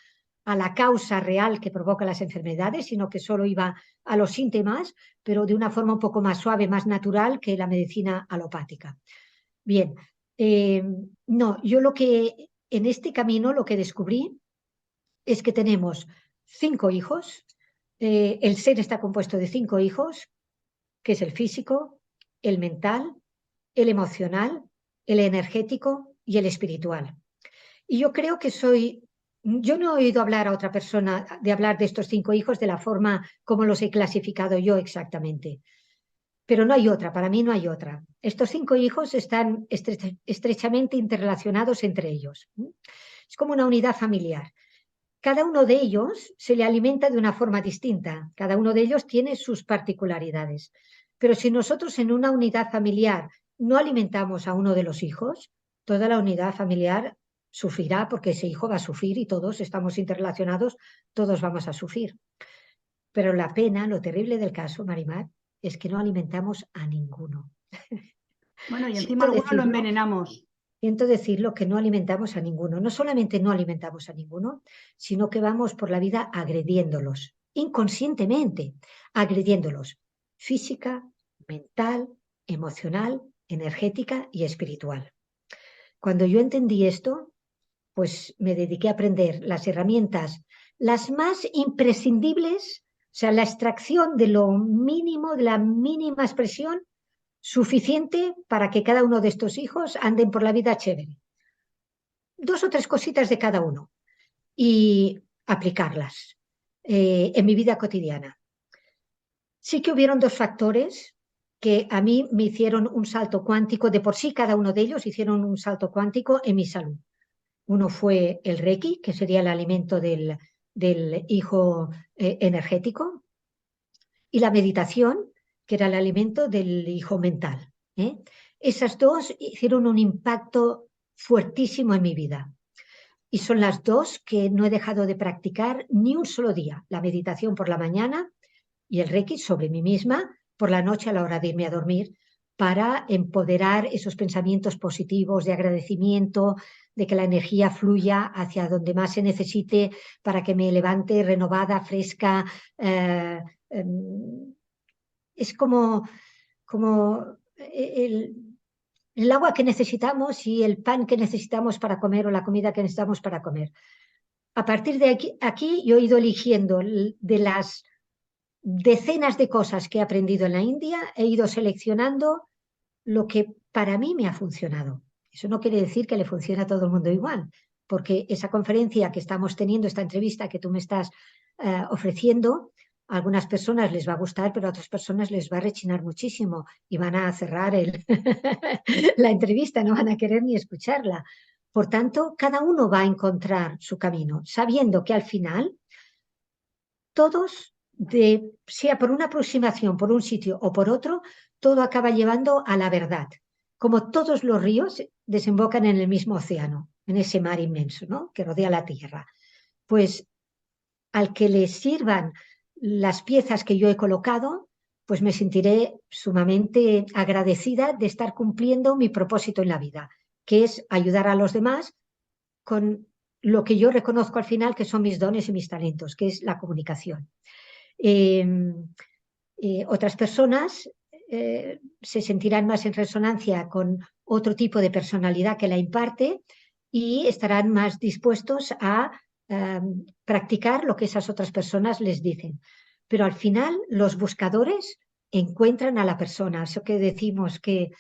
a la causa real que provoca las enfermedades, sino que solo iba a los síntomas, pero de una forma un poco más suave, más natural que la medicina alopática. Bien, eh, no, yo en este camino lo que descubrí es que tenemos 5 hijos, el ser está compuesto de 5 hijos, que es el físico, el mental, el emocional, el energético y el espiritual. Y yo creo que soy Yo no he oído hablar a otra persona de hablar de estos 5 hijos de la forma como los he clasificado yo exactamente. Pero no hay otra, para mí no hay otra. Estos 5 hijos están estrechamente interrelacionados entre ellos. Es como una unidad familiar. Cada uno de ellos se le alimenta de una forma distinta, cada uno de ellos tiene sus particularidades. Pero si nosotros en una unidad familiar no alimentamos a uno de los hijos, toda la unidad familiar sufrirá porque ese hijo va a sufrir y todos estamos interrelacionados, todos vamos a sufrir. Pero la pena, lo terrible del caso, Marimar, es que no alimentamos a ninguno. Bueno, y encima Siento algunos lo decirlo, envenenamos. Siento decirlo que no alimentamos a ninguno. No solamente no alimentamos a ninguno, sino que vamos por la vida agrediéndolos, inconscientemente, agrediéndolos, física, mental, emocional, energética y espiritual. Cuando yo entendí esto, pues me dediqué a aprender las herramientas, las más imprescindibles, o sea, la extracción de lo mínimo, de la mínima expresión suficiente para que cada uno de estos hijos anden por la vida chévere. 2 o 3 cositas de cada uno y aplicarlas en mi vida cotidiana. Sí que hubieron 2 factores que a mí me hicieron un salto cuántico, de por sí cada uno de ellos hicieron un salto cuántico en mi salud. Uno fue el Reiki, que sería el alimento del hijo energético, y la meditación, que era el alimento del hijo mental. Esas dos hicieron un impacto fuertísimo en mi vida. Y son las dos que no he dejado de practicar ni un solo día. La meditación por la mañana y el Reiki sobre mí misma por la noche a la hora de irme a dormir para empoderar esos pensamientos positivos de agradecimiento, de que la energía fluya hacia donde más se necesite para que me levante renovada, fresca. eh, em, es como el agua que necesitamos y el pan que necesitamos para comer o la comida que necesitamos para comer. A partir de aquí yo he ido eligiendo de las decenas de cosas que he aprendido en la India, he ido seleccionando lo que para mí me ha funcionado. Eso no quiere decir que le funcione a todo el mundo igual, porque esa conferencia que estamos teniendo, esta entrevista que tú me estás ofreciendo, a algunas personas les va a gustar, pero a otras personas les va a rechinar muchísimo y van a cerrar la entrevista, no van a querer ni escucharla. Por tanto, cada uno va a encontrar su camino, sabiendo que al final todos, sea por una aproximación, por un sitio o por otro, todo acaba llevando a la verdad. Como todos los ríos desembocan en el mismo océano, en ese mar inmenso, ¿no?, que rodea la Tierra. Pues al que le sirvan las piezas que yo he colocado, pues me sentiré sumamente agradecida de estar cumpliendo mi propósito en la vida, que es ayudar a los demás con lo que yo reconozco al final que son mis dones y mis talentos, que es la comunicación. Eh, Otras personas se sentirán más en resonancia con otro tipo de personalidad que la imparte y estarán más dispuestos a practicar lo que esas otras personas les dicen. Pero al final los buscadores encuentran a la persona. Eso que decimos que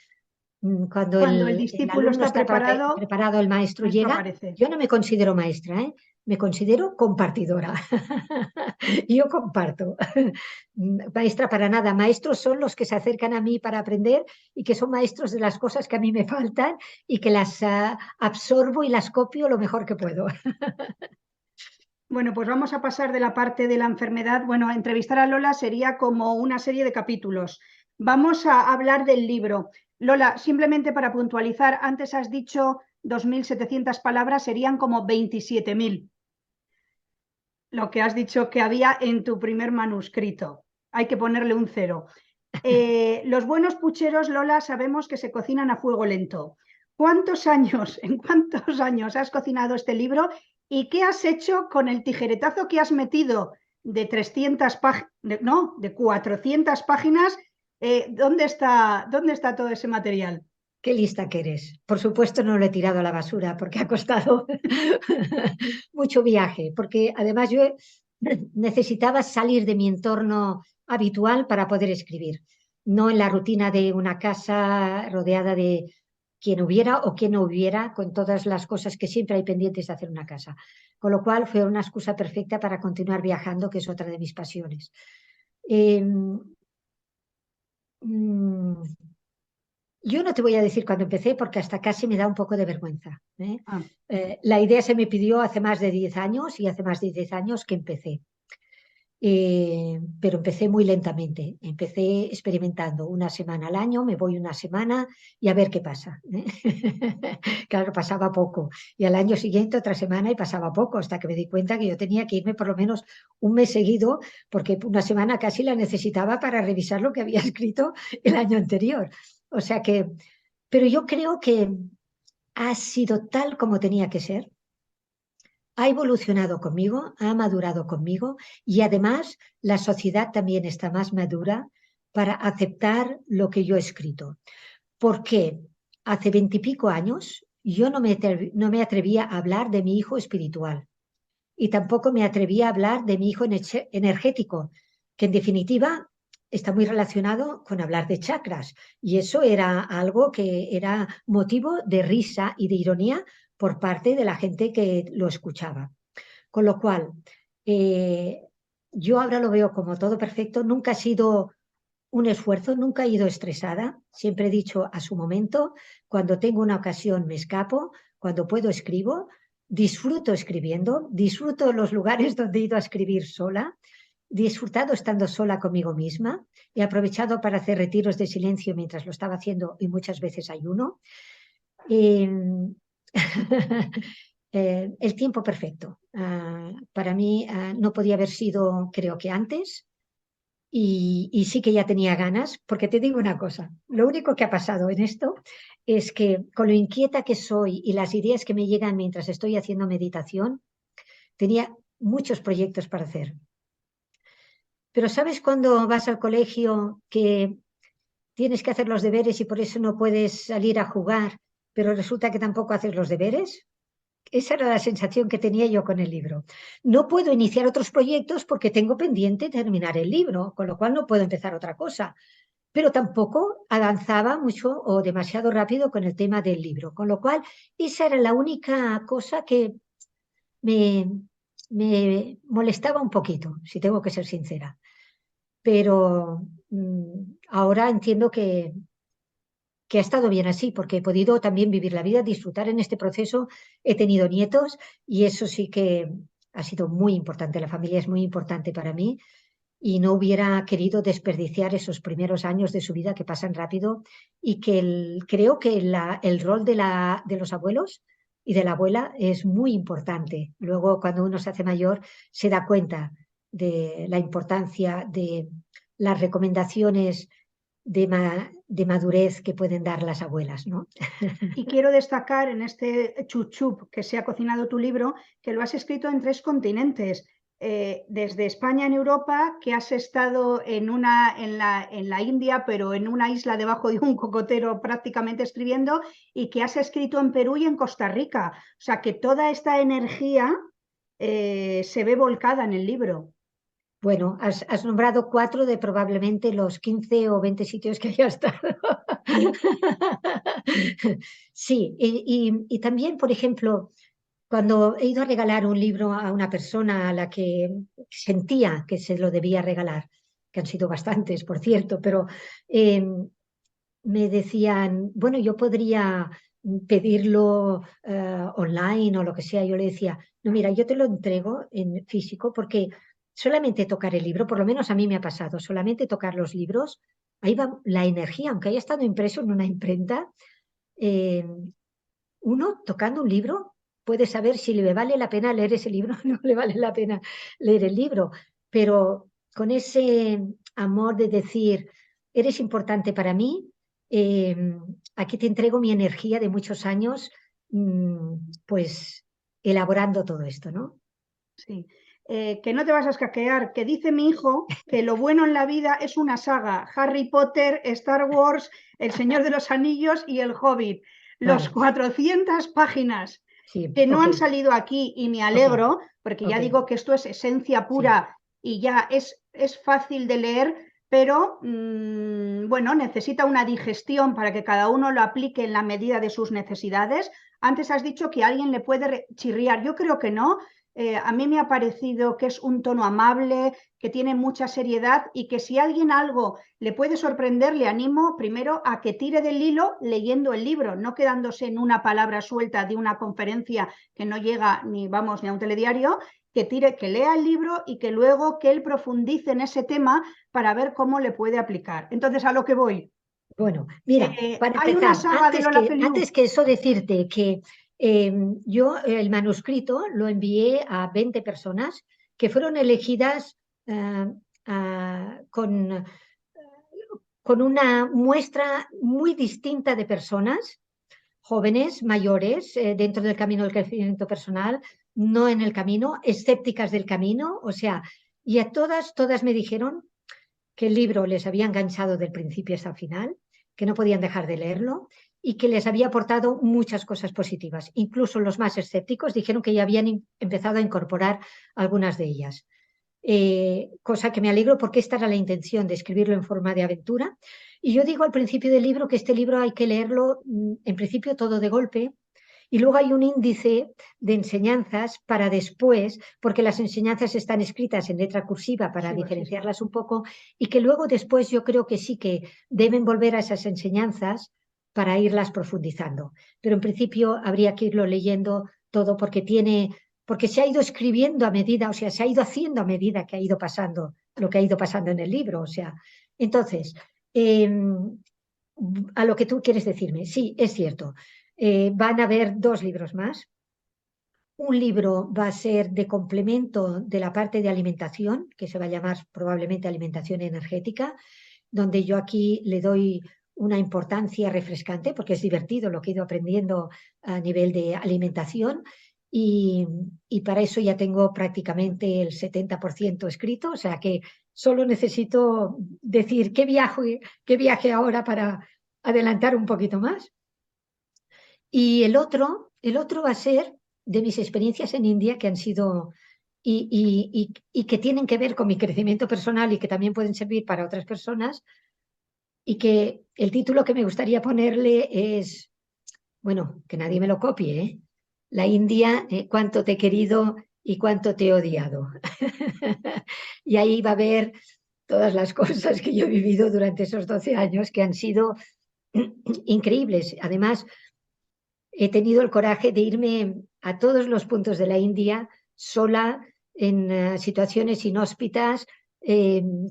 cuando Cuando el el discípulo alumno está está preparado, preparado, el maestro maestro llega. aparece. Yo no me considero maestra, ¿eh? Me considero compartidora. Yo comparto. Maestra para nada. Maestros son los que se acercan a mí para aprender y que son maestros de las cosas que a mí me faltan y que las absorbo y las copio lo mejor que puedo. Bueno, pues vamos a pasar de la parte de la enfermedad. Bueno, entrevistar a Lola sería como una serie de capítulos. Vamos a hablar del libro. Lola, simplemente para puntualizar, antes has dicho 2.700 palabras, serían como 27.000. Lo que has dicho que había en tu primer manuscrito. Hay que ponerle un cero. Los buenos pucheros, Lola, sabemos que se cocinan a fuego lento. En cuántos años has cocinado este libro y qué has hecho con el tijeretazo que has metido de 300 páginas, no, de 400 páginas? ¿Dónde está todo ese material? Qué lista que eres. Por supuesto no lo he tirado a la basura porque ha costado mucho viaje, porque además yo necesitaba salir de mi entorno habitual para poder escribir, no en la rutina de una casa rodeada de quien hubiera o quien no hubiera, con todas las cosas que siempre hay pendientes de hacer una casa. Con lo cual fue una excusa perfecta para continuar viajando, que es otra de mis pasiones. Eh, mm, yo no te voy a decir cuándo empecé porque hasta casi me da un poco de vergüenza, ¿eh? Ah, La idea se me pidió hace más de 10 años y hace más de 10 años que empecé. Pero empecé muy lentamente. Empecé experimentando una semana al año, me voy una semana y a ver qué pasa, ¿eh? Claro, pasaba poco. Y al año siguiente otra semana y pasaba poco, hasta que me di cuenta que yo tenía que irme por lo menos un mes seguido, porque una semana casi la necesitaba para revisar lo que había escrito el año anterior. O sea que, pero yo creo que ha sido tal como tenía que ser, ha evolucionado conmigo, ha madurado conmigo y además la sociedad también está más madura para aceptar lo que yo he escrito. Porque hace 20 y pico años yo no me atrevía a hablar de mi hijo espiritual y tampoco me atrevía a hablar de mi hijo energético, que en definitiva está muy relacionado con hablar de chakras. Y eso era algo que era motivo de risa y de ironía por parte de la gente que lo escuchaba. Con lo cual, eh, yo ahora lo veo como todo perfecto. Nunca ha sido un esfuerzo, nunca he ido estresada. Siempre he dicho a su momento, cuando tengo una ocasión me escapo, cuando puedo escribo, disfruto escribiendo, disfruto los lugares donde he ido a escribir sola, disfrutado estando sola conmigo misma, he aprovechado para hacer retiros de silencio mientras lo estaba haciendo y muchas veces ayuno. Eh, el tiempo perfecto. Para mí no podía haber sido, creo que antes, y sí que ya tenía ganas, porque te digo una cosa, lo único que ha pasado en esto es que con lo inquieta que soy y las ideas que me llegan mientras estoy haciendo meditación, tenía muchos proyectos para hacer. Pero ¿sabes cuando vas al colegio que tienes que hacer los deberes y por eso no puedes salir a jugar, pero resulta que tampoco haces los deberes? Esa era la sensación que tenía yo con el libro. No puedo iniciar otros proyectos porque tengo pendiente terminar el libro, con lo cual no puedo empezar otra cosa, pero tampoco avanzaba mucho o demasiado rápido con el tema del libro, con lo cual esa era la única cosa que me, me molestaba un poquito, si tengo que ser sincera. Pero ahora entiendo que ha estado bien así, porque he podido también vivir la vida, disfrutar en este proceso. He tenido nietos y eso sí que ha sido muy importante. La familia es muy importante para mí y no hubiera querido desperdiciar esos primeros años de su vida que pasan rápido y que creo que el rol de los abuelos y de la abuela es muy importante. Luego, cuando uno se hace mayor, se da cuenta de la importancia de las recomendaciones de madurez que pueden dar las abuelas, ¿no? y quiero destacar en este chuchup que se ha cocinado tu libro, que lo has escrito en 3 continentes. Desde España en Europa, que has estado en la India, pero en una isla debajo de un cocotero prácticamente escribiendo, y que has escrito en Perú y en Costa Rica. O sea que toda esta energía se ve volcada en el libro. Bueno, has nombrado 4 de probablemente los 15 o 20 sitios que haya estado. Sí, y también, por ejemplo, cuando he ido a regalar un libro a una persona a la que sentía que se lo debía regalar, que han sido bastantes, por cierto, pero eh, me decían, bueno, yo podría pedirlo online o lo que sea. Yo le decía, no, mira, yo te lo entrego en físico porque solamente tocar el libro, por lo menos a mí me ha pasado, solamente tocar los libros, ahí va la energía, aunque haya estado impreso en una imprenta, eh, uno tocando un libro puede saber si le vale la pena leer ese libro o no le vale la pena leer el libro, pero con ese amor de decir, eres importante para mí, eh, aquí te entrego mi energía de muchos años, pues elaborando todo esto, ¿no? Sí. Que no te vas a escaquear, que dice mi hijo que lo bueno en la vida es una saga, Harry Potter, Star Wars, El Señor de los Anillos y El Hobbit. Los Vale, 400 páginas sí, que no ok, han salido aquí y me ok, alegro, porque ya ok, digo que esto es esencia sí, pura y ya es fácil de leer, pero bueno, necesita una digestión para que cada uno lo aplique en la medida de sus necesidades. Antes has dicho que a alguien le puede chirriar. Yo creo que no. A mí me ha parecido que es un tono amable, que tiene mucha seriedad y que si a alguien algo le puede sorprender, le animo primero a que tire del hilo leyendo el libro, no quedándose en una palabra suelta de una conferencia que no llega ni, vamos, ni a un telediario, que tire, que lea el libro y que luego que él profundice en ese tema para ver cómo le puede aplicar. Entonces, a lo que voy. Bueno, mira, para Hay una empezar, saga de Lola Feliu. antes que eso decirte que yo el manuscrito lo envié a 20 personas que fueron elegidas con una muestra muy distinta de personas, jóvenes, mayores, dentro del camino del crecimiento personal, no en el camino, escépticas del camino, o sea, y a todas me dijeron que el libro les había enganchado del principio hasta el final, que no podían dejar de leerlo y que les había aportado muchas cosas positivas. Incluso los más escépticos dijeron que ya habían empezado a incorporar algunas de ellas. Cosa que me alegro porque esta era la intención de escribirlo en forma de aventura. Y yo digo al principio del libro que este libro hay que leerlo en principio todo de golpe y luego hay un índice de enseñanzas para después, porque las enseñanzas están escritas en letra cursiva para diferenciarlas un poco y que luego después yo creo que sí que deben volver a esas enseñanzas para irlas profundizando. Pero en principio habría que irlo leyendo todo porque se ha ido escribiendo a medida, o sea, se ha ido haciendo a medida que ha ido pasando lo que ha ido pasando en el libro. O sea, entonces, a lo que tú quieres decirme, sí, es cierto. Van a haber 2 libros más. Un libro va a ser de complemento de la parte de alimentación, que se va a llamar probablemente alimentación energética, donde yo aquí le doy una importancia refrescante, porque es divertido lo que he ido aprendiendo a nivel de alimentación. Y para eso ya tengo prácticamente el 70% escrito, o sea que solo necesito decir qué viaje ahora para adelantar un poquito más. Y el otro va a ser de mis experiencias en India que han sido y que tienen que ver con mi crecimiento personal y que también pueden servir para otras personas. Y que el título que me gustaría ponerle es, bueno, que nadie me lo copie, ¿eh? La India, cuánto te he querido y cuánto te he odiado. Y ahí va a haber todas las cosas que yo he vivido durante esos 12 años que han sido increíbles. Además, he tenido el coraje de irme a todos los puntos de la India sola, en situaciones inhóspitas,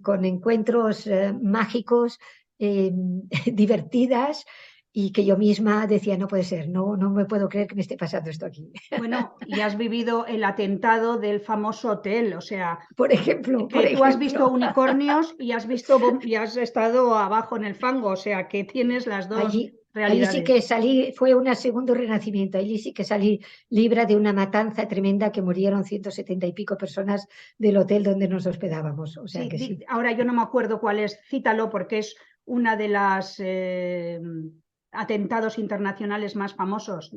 con encuentros mágicos, divertidas, y que yo misma decía, no puede ser, no me puedo creer que me esté pasando esto aquí. Bueno, y has vivido el atentado del famoso hotel, o sea, Por ejemplo, que tú has visto unicornios y y has estado abajo en el fango, o sea, que tienes las dos allí sí realidades. que salí, fue un segundo renacimiento, allí sí que salí libre de una matanza tremenda que murieron 170 y pico personas del hotel donde nos hospedábamos, o sea Sí, que sí. ahora yo no me acuerdo cuál es, cítalo porque es una de las atentados internacionales más famosos.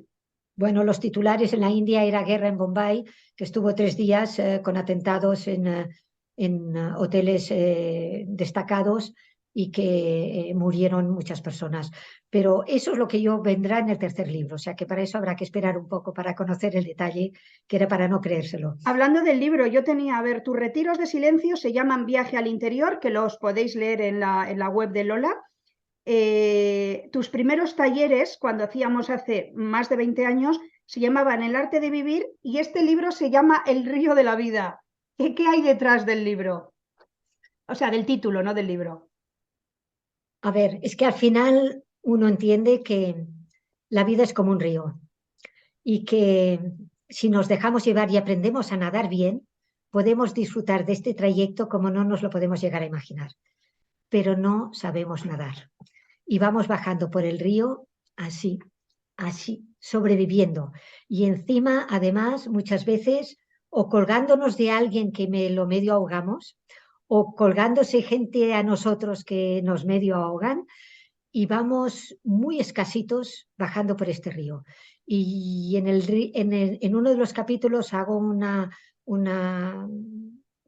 Bueno, los titulares en la India era guerra en Bombay, que estuvo 3 días con atentados en hoteles destacados y que murieron muchas personas. Pero eso es lo que yo vendrá en el tercer libro, o sea que para eso habrá que esperar un poco para conocer el detalle, que era para no creérselo. Hablando del libro, yo tenía, a ver, tus retiros de silencio se llaman Viaje al Interior, que los podéis leer en la web de Lola. Tus primeros talleres, cuando hacíamos hace más de 20 años, se llamaban El arte de vivir y este libro se llama El río de la vida. ¿Qué hay detrás del libro? O sea, del título, no del libro. A ver, es que al final uno entiende que la vida es como un río y que si nos dejamos llevar y aprendemos a nadar bien, podemos disfrutar de este trayecto como no nos lo podemos llegar a imaginar, pero no sabemos nadar. Y vamos bajando por el río así, así, sobreviviendo. Y encima, además, muchas veces, o colgándonos de alguien que me lo medio ahogamos, o colgándose gente a nosotros que nos medio ahogan, y vamos muy escasitos bajando por este río. Y en uno de los capítulos hago una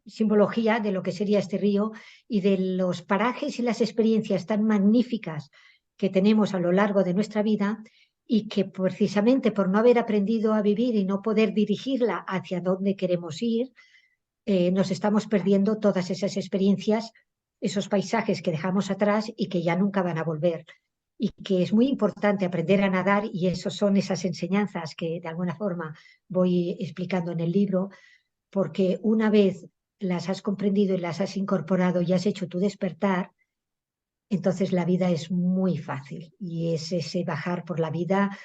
simbología de lo que sería este río y de los parajes y las experiencias tan magníficas que tenemos a lo largo de nuestra vida y que precisamente por no haber aprendido a vivir y no poder dirigirla hacia dónde queremos ir, nos estamos perdiendo todas esas experiencias, esos paisajes que dejamos atrás y que ya nunca van a volver. Y que es muy importante aprender a nadar y eso son esas enseñanzas que de alguna forma voy explicando en el libro, porque una vez las has comprendido y las has incorporado y has hecho tu despertar, entonces la vida es muy fácil y es ese bajar por la vida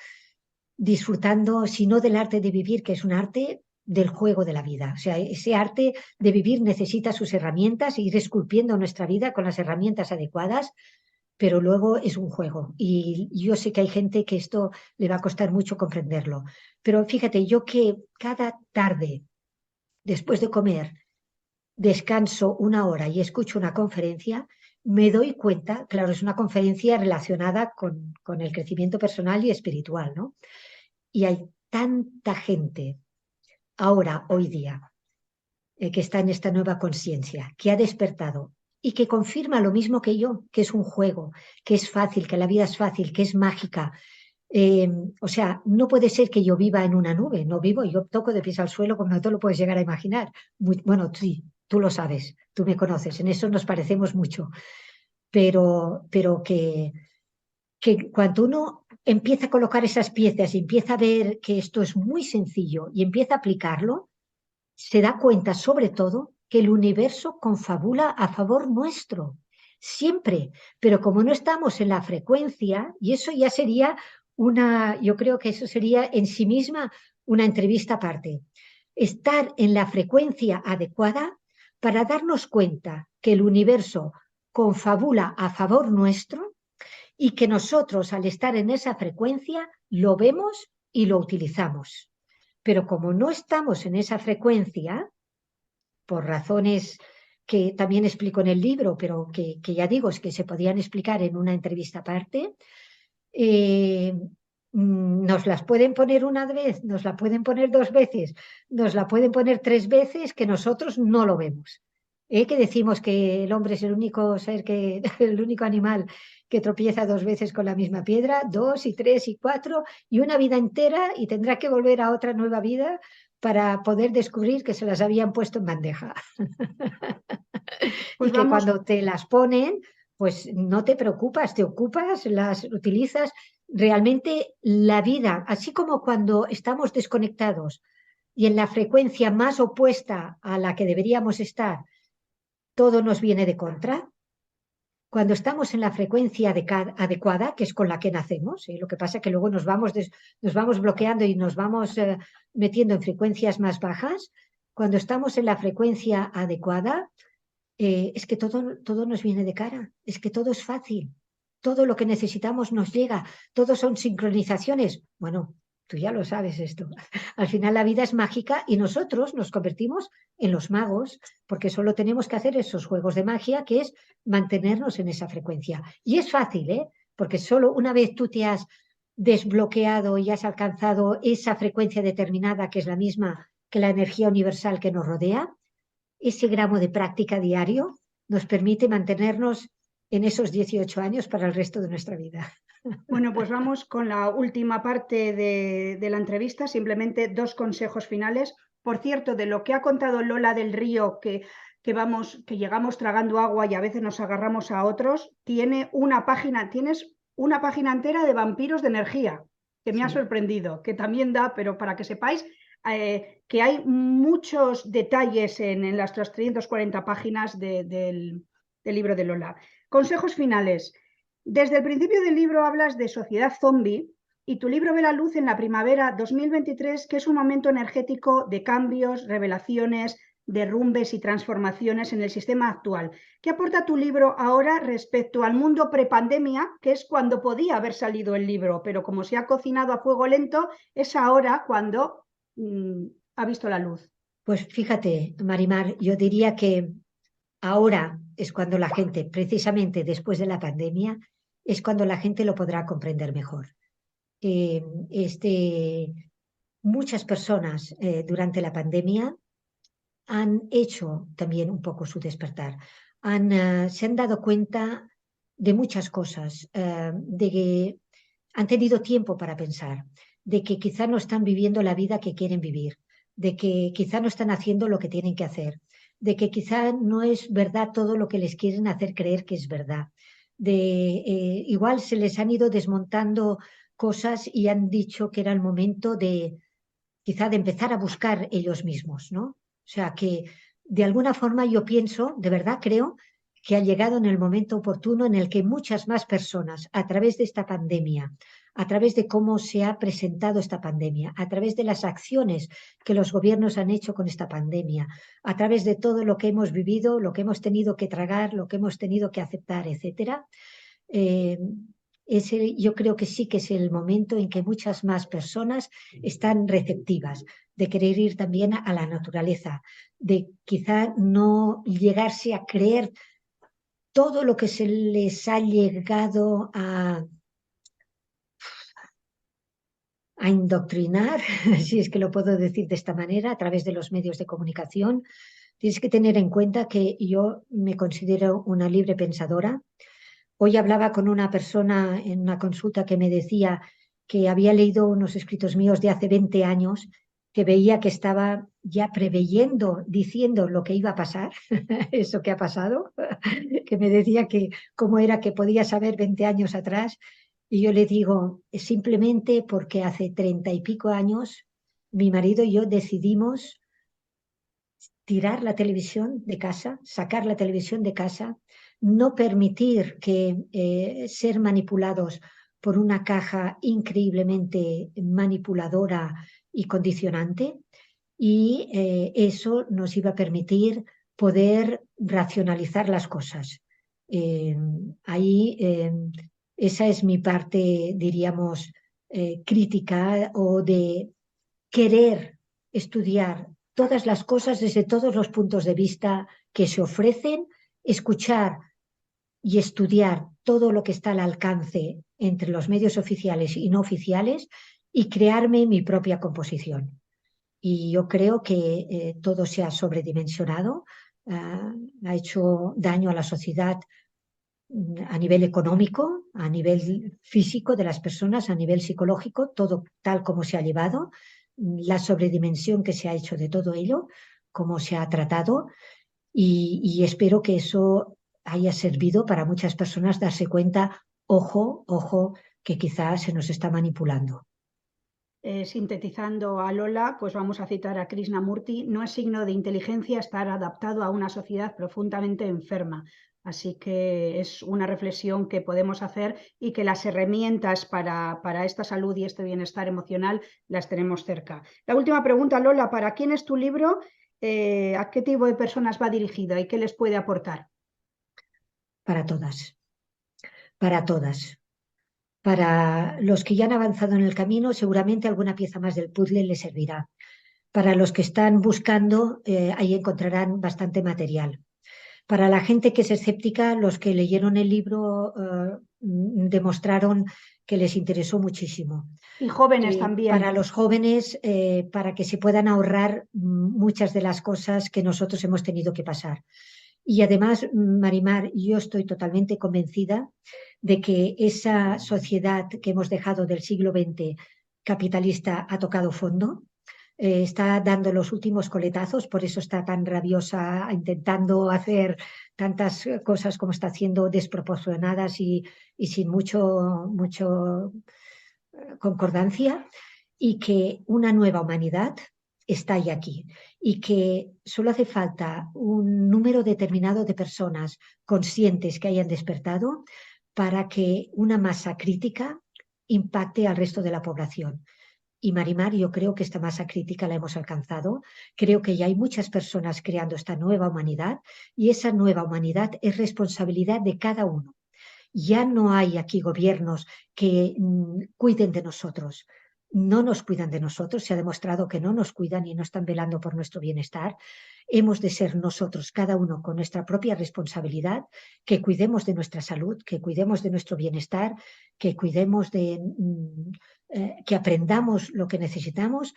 disfrutando, si no del arte de vivir, que es un arte del juego de la vida. O sea, ese arte de vivir necesita sus herramientas, ir esculpiendo nuestra vida con las herramientas adecuadas, pero luego es un juego. Y yo sé que hay gente que esto le va a costar mucho comprenderlo. Pero fíjate, yo que cada tarde, después de comer, descanso una hora y escucho una conferencia, me doy cuenta, claro, es una conferencia relacionada con el crecimiento personal y espiritual, ¿no? Y hay tanta gente ahora, hoy día, que está en esta nueva conciencia, que ha despertado y que confirma lo mismo que yo, que es un juego, que es fácil, que la vida es fácil, que es mágica. O sea, no puede ser que yo viva en una nube, no vivo, yo toco de pies al suelo como no te lo puedes llegar a imaginar. Bueno, sí, tú lo sabes, tú me conoces, en eso nos parecemos mucho, pero que cuando uno empieza a colocar esas piezas y empieza a ver que esto es muy sencillo y empieza a aplicarlo, se da cuenta sobre todo que el universo confabula a favor nuestro, siempre, pero como no estamos en la frecuencia, y eso ya sería yo creo que eso sería en sí misma una entrevista aparte, estar en la frecuencia adecuada para darnos cuenta que el universo confabula a favor nuestro y que nosotros al estar en esa frecuencia lo vemos y lo utilizamos. Pero como no estamos en esa frecuencia, por razones que también explico en el libro, pero que ya digo, es que se podían explicar en una entrevista aparte, eh, nos las pueden poner una vez, nos la pueden poner dos veces, nos la pueden poner tres veces que nosotros no lo vemos. Que decimos que el hombre es el único ser que, el único animal que tropieza dos veces con la misma piedra, dos y tres y cuatro, y una vida entera, y tendrá que volver a otra nueva vida para poder descubrir que se las habían puesto en bandeja. Pues Y que vamos. cuando te las ponen, pues no te preocupas, te ocupas, las utilizas. Realmente la vida, así como cuando estamos desconectados y en la frecuencia más opuesta a la que deberíamos estar, todo nos viene de contra. Cuando estamos en la frecuencia adecuada, que es con la que nacemos, lo que pasa es que luego nos vamos bloqueando y nos vamos metiendo en frecuencias más bajas, cuando estamos en la frecuencia adecuada, es que todo nos viene de cara, es que todo es fácil, todo lo que necesitamos nos llega, todo son sincronizaciones. Bueno, tú ya lo sabes esto. Al final la vida es mágica y nosotros nos convertimos en los magos porque solo tenemos que hacer esos juegos de magia que es mantenernos en esa frecuencia. Y es fácil, ¿eh? Porque solo una vez tú te has desbloqueado y has alcanzado esa frecuencia determinada que es la misma que la energía universal que nos rodea, ese gramo de práctica diario nos permite mantenernos en esos 18 años para el resto de nuestra vida. Bueno, pues vamos con la última parte de la entrevista, simplemente dos consejos finales. Por cierto, de lo que ha contado Lola del Río, que llegamos tragando agua y a veces nos agarramos a otros, tienes una página entera de vampiros de energía, que me ha Sí. sorprendido, que también da, pero para que sepáis que hay muchos detalles en las 340 páginas del libro de Lola. Consejos finales. Desde el principio del libro hablas de sociedad zombie y tu libro ve la luz en la primavera 2023, que es un momento energético de cambios, revelaciones, derrumbes y transformaciones en el sistema actual. ¿Qué aporta tu libro ahora respecto al mundo prepandemia, que es cuando podía haber salido el libro, pero como se ha cocinado a fuego lento, es ahora cuando ha visto la luz? Pues fíjate, Marimar, yo diría que ahora es cuando la gente, precisamente después de la pandemia, es cuando la gente lo podrá comprender mejor. Eh, este, Muchas personas durante la pandemia han hecho también un poco su despertar. Se han dado cuenta de muchas cosas, de que han tenido tiempo para pensar, de que quizá no están viviendo la vida que quieren vivir, de que quizá no están haciendo lo que tienen que hacer, de que quizá no es verdad todo lo que les quieren hacer creer que es verdad. Igual se les han ido desmontando cosas y han dicho que era el momento de quizá de empezar a buscar ellos mismos, ¿no? O sea que de alguna forma yo pienso, de verdad creo, que ha llegado en el momento oportuno en el que muchas más personas, a través de esta pandemia, a través de cómo se ha presentado esta pandemia, a través de las acciones que los gobiernos han hecho con esta pandemia, a través de todo lo que hemos vivido, lo que hemos tenido que tragar, lo que hemos tenido que aceptar, etcétera, eh, yo creo que sí que es el momento en que muchas más personas están receptivas de querer ir también a la naturaleza, de quizá no llegarse a creer todo lo que se les ha llegado a indoctrinar, si es que lo puedo decir de esta manera, a través de los medios de comunicación. Tienes que tener en cuenta que yo me considero una libre pensadora. Hoy hablaba con una persona en una consulta que me decía que había leído unos escritos míos de hace 20 años, que veía que estaba ya preveyendo, diciendo lo que iba a pasar, eso que ha pasado, que me decía que cómo era que podía saber 20 años atrás. Y yo le digo, simplemente porque hace 30 y pico años mi marido y yo decidimos tirar la televisión de casa, sacar la televisión de casa, no permitir que ser manipulados por una caja increíblemente manipuladora y condicionante, y eso nos iba a permitir poder racionalizar las cosas. Eh, ahí esa es mi parte, diríamos, crítica o de querer estudiar todas las cosas desde todos los puntos de vista que se ofrecen, escuchar y estudiar todo lo que está al alcance entre los medios oficiales y no oficiales y crearme mi propia composición. Y yo creo que todo se ha sobredimensionado, ha hecho daño a la sociedad a nivel económico, a nivel físico de las personas, a nivel psicológico, todo tal como se ha llevado, la sobredimensión que se ha hecho de todo ello, cómo se ha tratado, y espero que eso haya servido para muchas personas darse cuenta, ojo, ojo, que quizás se nos está manipulando. Sintetizando a Lola, pues vamos a citar a Krishnamurti: no es signo de inteligencia estar adaptado a una sociedad profundamente enferma. Así que es una reflexión que podemos hacer, y que las herramientas para esta salud y este bienestar emocional las tenemos cerca. La última pregunta, Lola: ¿para quién es tu libro? ¿A qué tipo de personas va dirigido y qué les puede aportar? Para todas, para todas. Para los que ya han avanzado en el camino, seguramente alguna pieza más del puzzle les servirá. Para los que están buscando, ahí encontrarán bastante material. Para la gente que es escéptica, los que leyeron el libro demostraron que les interesó muchísimo. Y jóvenes Para también. los jóvenes, para que se puedan ahorrar muchas de las cosas que nosotros hemos tenido que pasar. Y además, Marimar, yo estoy totalmente convencida de que esa sociedad que hemos dejado del siglo XX capitalista ha tocado fondo, está dando los últimos coletazos, por eso está tan rabiosa intentando hacer tantas cosas como está haciendo, desproporcionadas y sin mucho concordancia, y que una nueva humanidad está ya aquí, y que solo hace falta un número determinado de personas conscientes que hayan despertado para que una masa crítica impacte al resto de la población. Y Marimar, yo creo que esta masa crítica la hemos alcanzado. Creo que ya hay muchas personas creando esta nueva humanidad, y esa nueva humanidad es responsabilidad de cada uno. Ya no hay aquí gobiernos que cuiden de nosotros. No nos cuidan de nosotros, se ha demostrado que no nos cuidan y no están velando por nuestro bienestar. Hemos de ser nosotros, cada uno con nuestra propia responsabilidad, que cuidemos de nuestra salud, que cuidemos de nuestro bienestar, que cuidemos que aprendamos lo que necesitamos,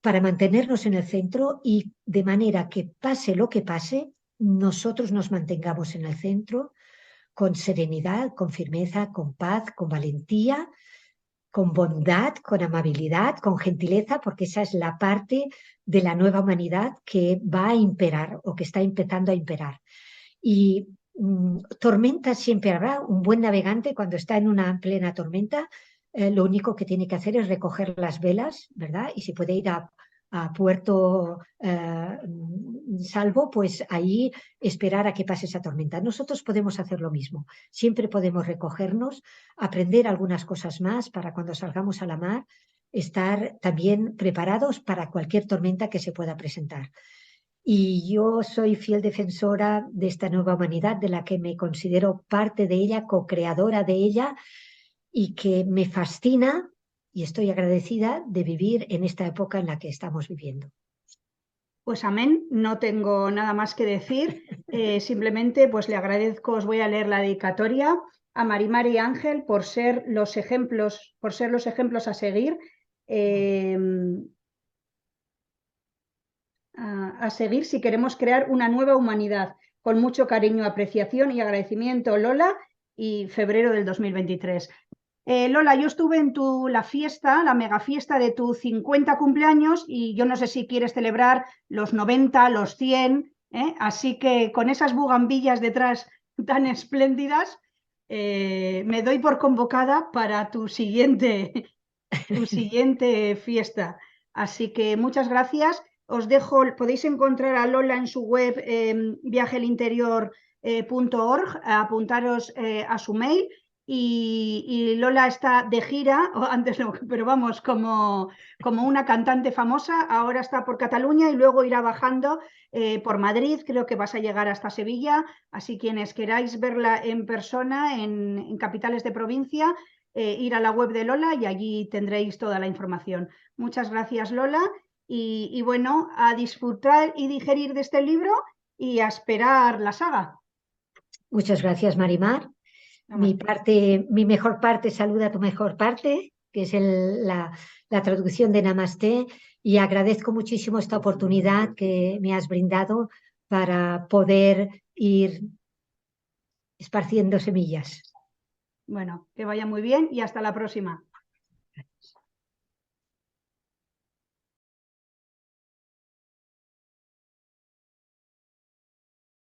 para mantenernos en el centro y de manera que pase lo que pase, nosotros nos mantengamos en el centro con serenidad, con firmeza, con paz, con valentía, con bondad, con amabilidad, con gentileza, porque esa es la parte de la nueva humanidad que va a imperar o que está empezando a imperar. Y tormenta siempre habrá. Un buen navegante, cuando está en una plena tormenta, lo único que tiene que hacer es recoger las velas, ¿verdad? Y si puede ir a puerto salvo, pues ahí esperar a que pase esa tormenta. Nosotros podemos hacer lo mismo. Siempre podemos recogernos, aprender algunas cosas más para cuando salgamos a la mar, estar también preparados para cualquier tormenta que se pueda presentar. Y yo soy fiel defensora de esta nueva humanidad, de la que me considero parte de ella, co-creadora de ella, y que me fascina y estoy agradecida de vivir en esta época en la que estamos viviendo. Pues amén, no tengo nada más que decir. Simplemente pues le agradezco, os voy a leer la dedicatoria a Marimar y Ángel por ser los ejemplos a seguir. A seguir si queremos crear una nueva humanidad. Con mucho cariño, apreciación y agradecimiento, Lola, y febrero del 2023. Lola, yo estuve en la fiesta, la mega fiesta de tu 50 cumpleaños y yo no sé si quieres celebrar los 90, los 100, así que con esas bugambillas detrás tan espléndidas, me doy por convocada para tu siguiente fiesta. Así que muchas gracias. Os dejo, podéis encontrar a Lola en su web viajelinterior.org, apuntaros a su mail y Lola está de gira, o antes no, pero vamos, como una cantante famosa, ahora está por Cataluña y luego irá bajando por Madrid, creo que vas a llegar hasta Sevilla, así quienes queráis verla en persona en capitales de provincia, ir a la web de Lola y allí tendréis toda la información. Muchas gracias, Lola. Y bueno, a disfrutar y digerir de este libro y a esperar la saga. Muchas gracias, Marimar. Mi mejor parte saluda a tu mejor parte, que es la traducción de Namasté, y agradezco muchísimo esta oportunidad que me has brindado para poder ir esparciendo semillas. Bueno, que vaya muy bien y hasta la próxima.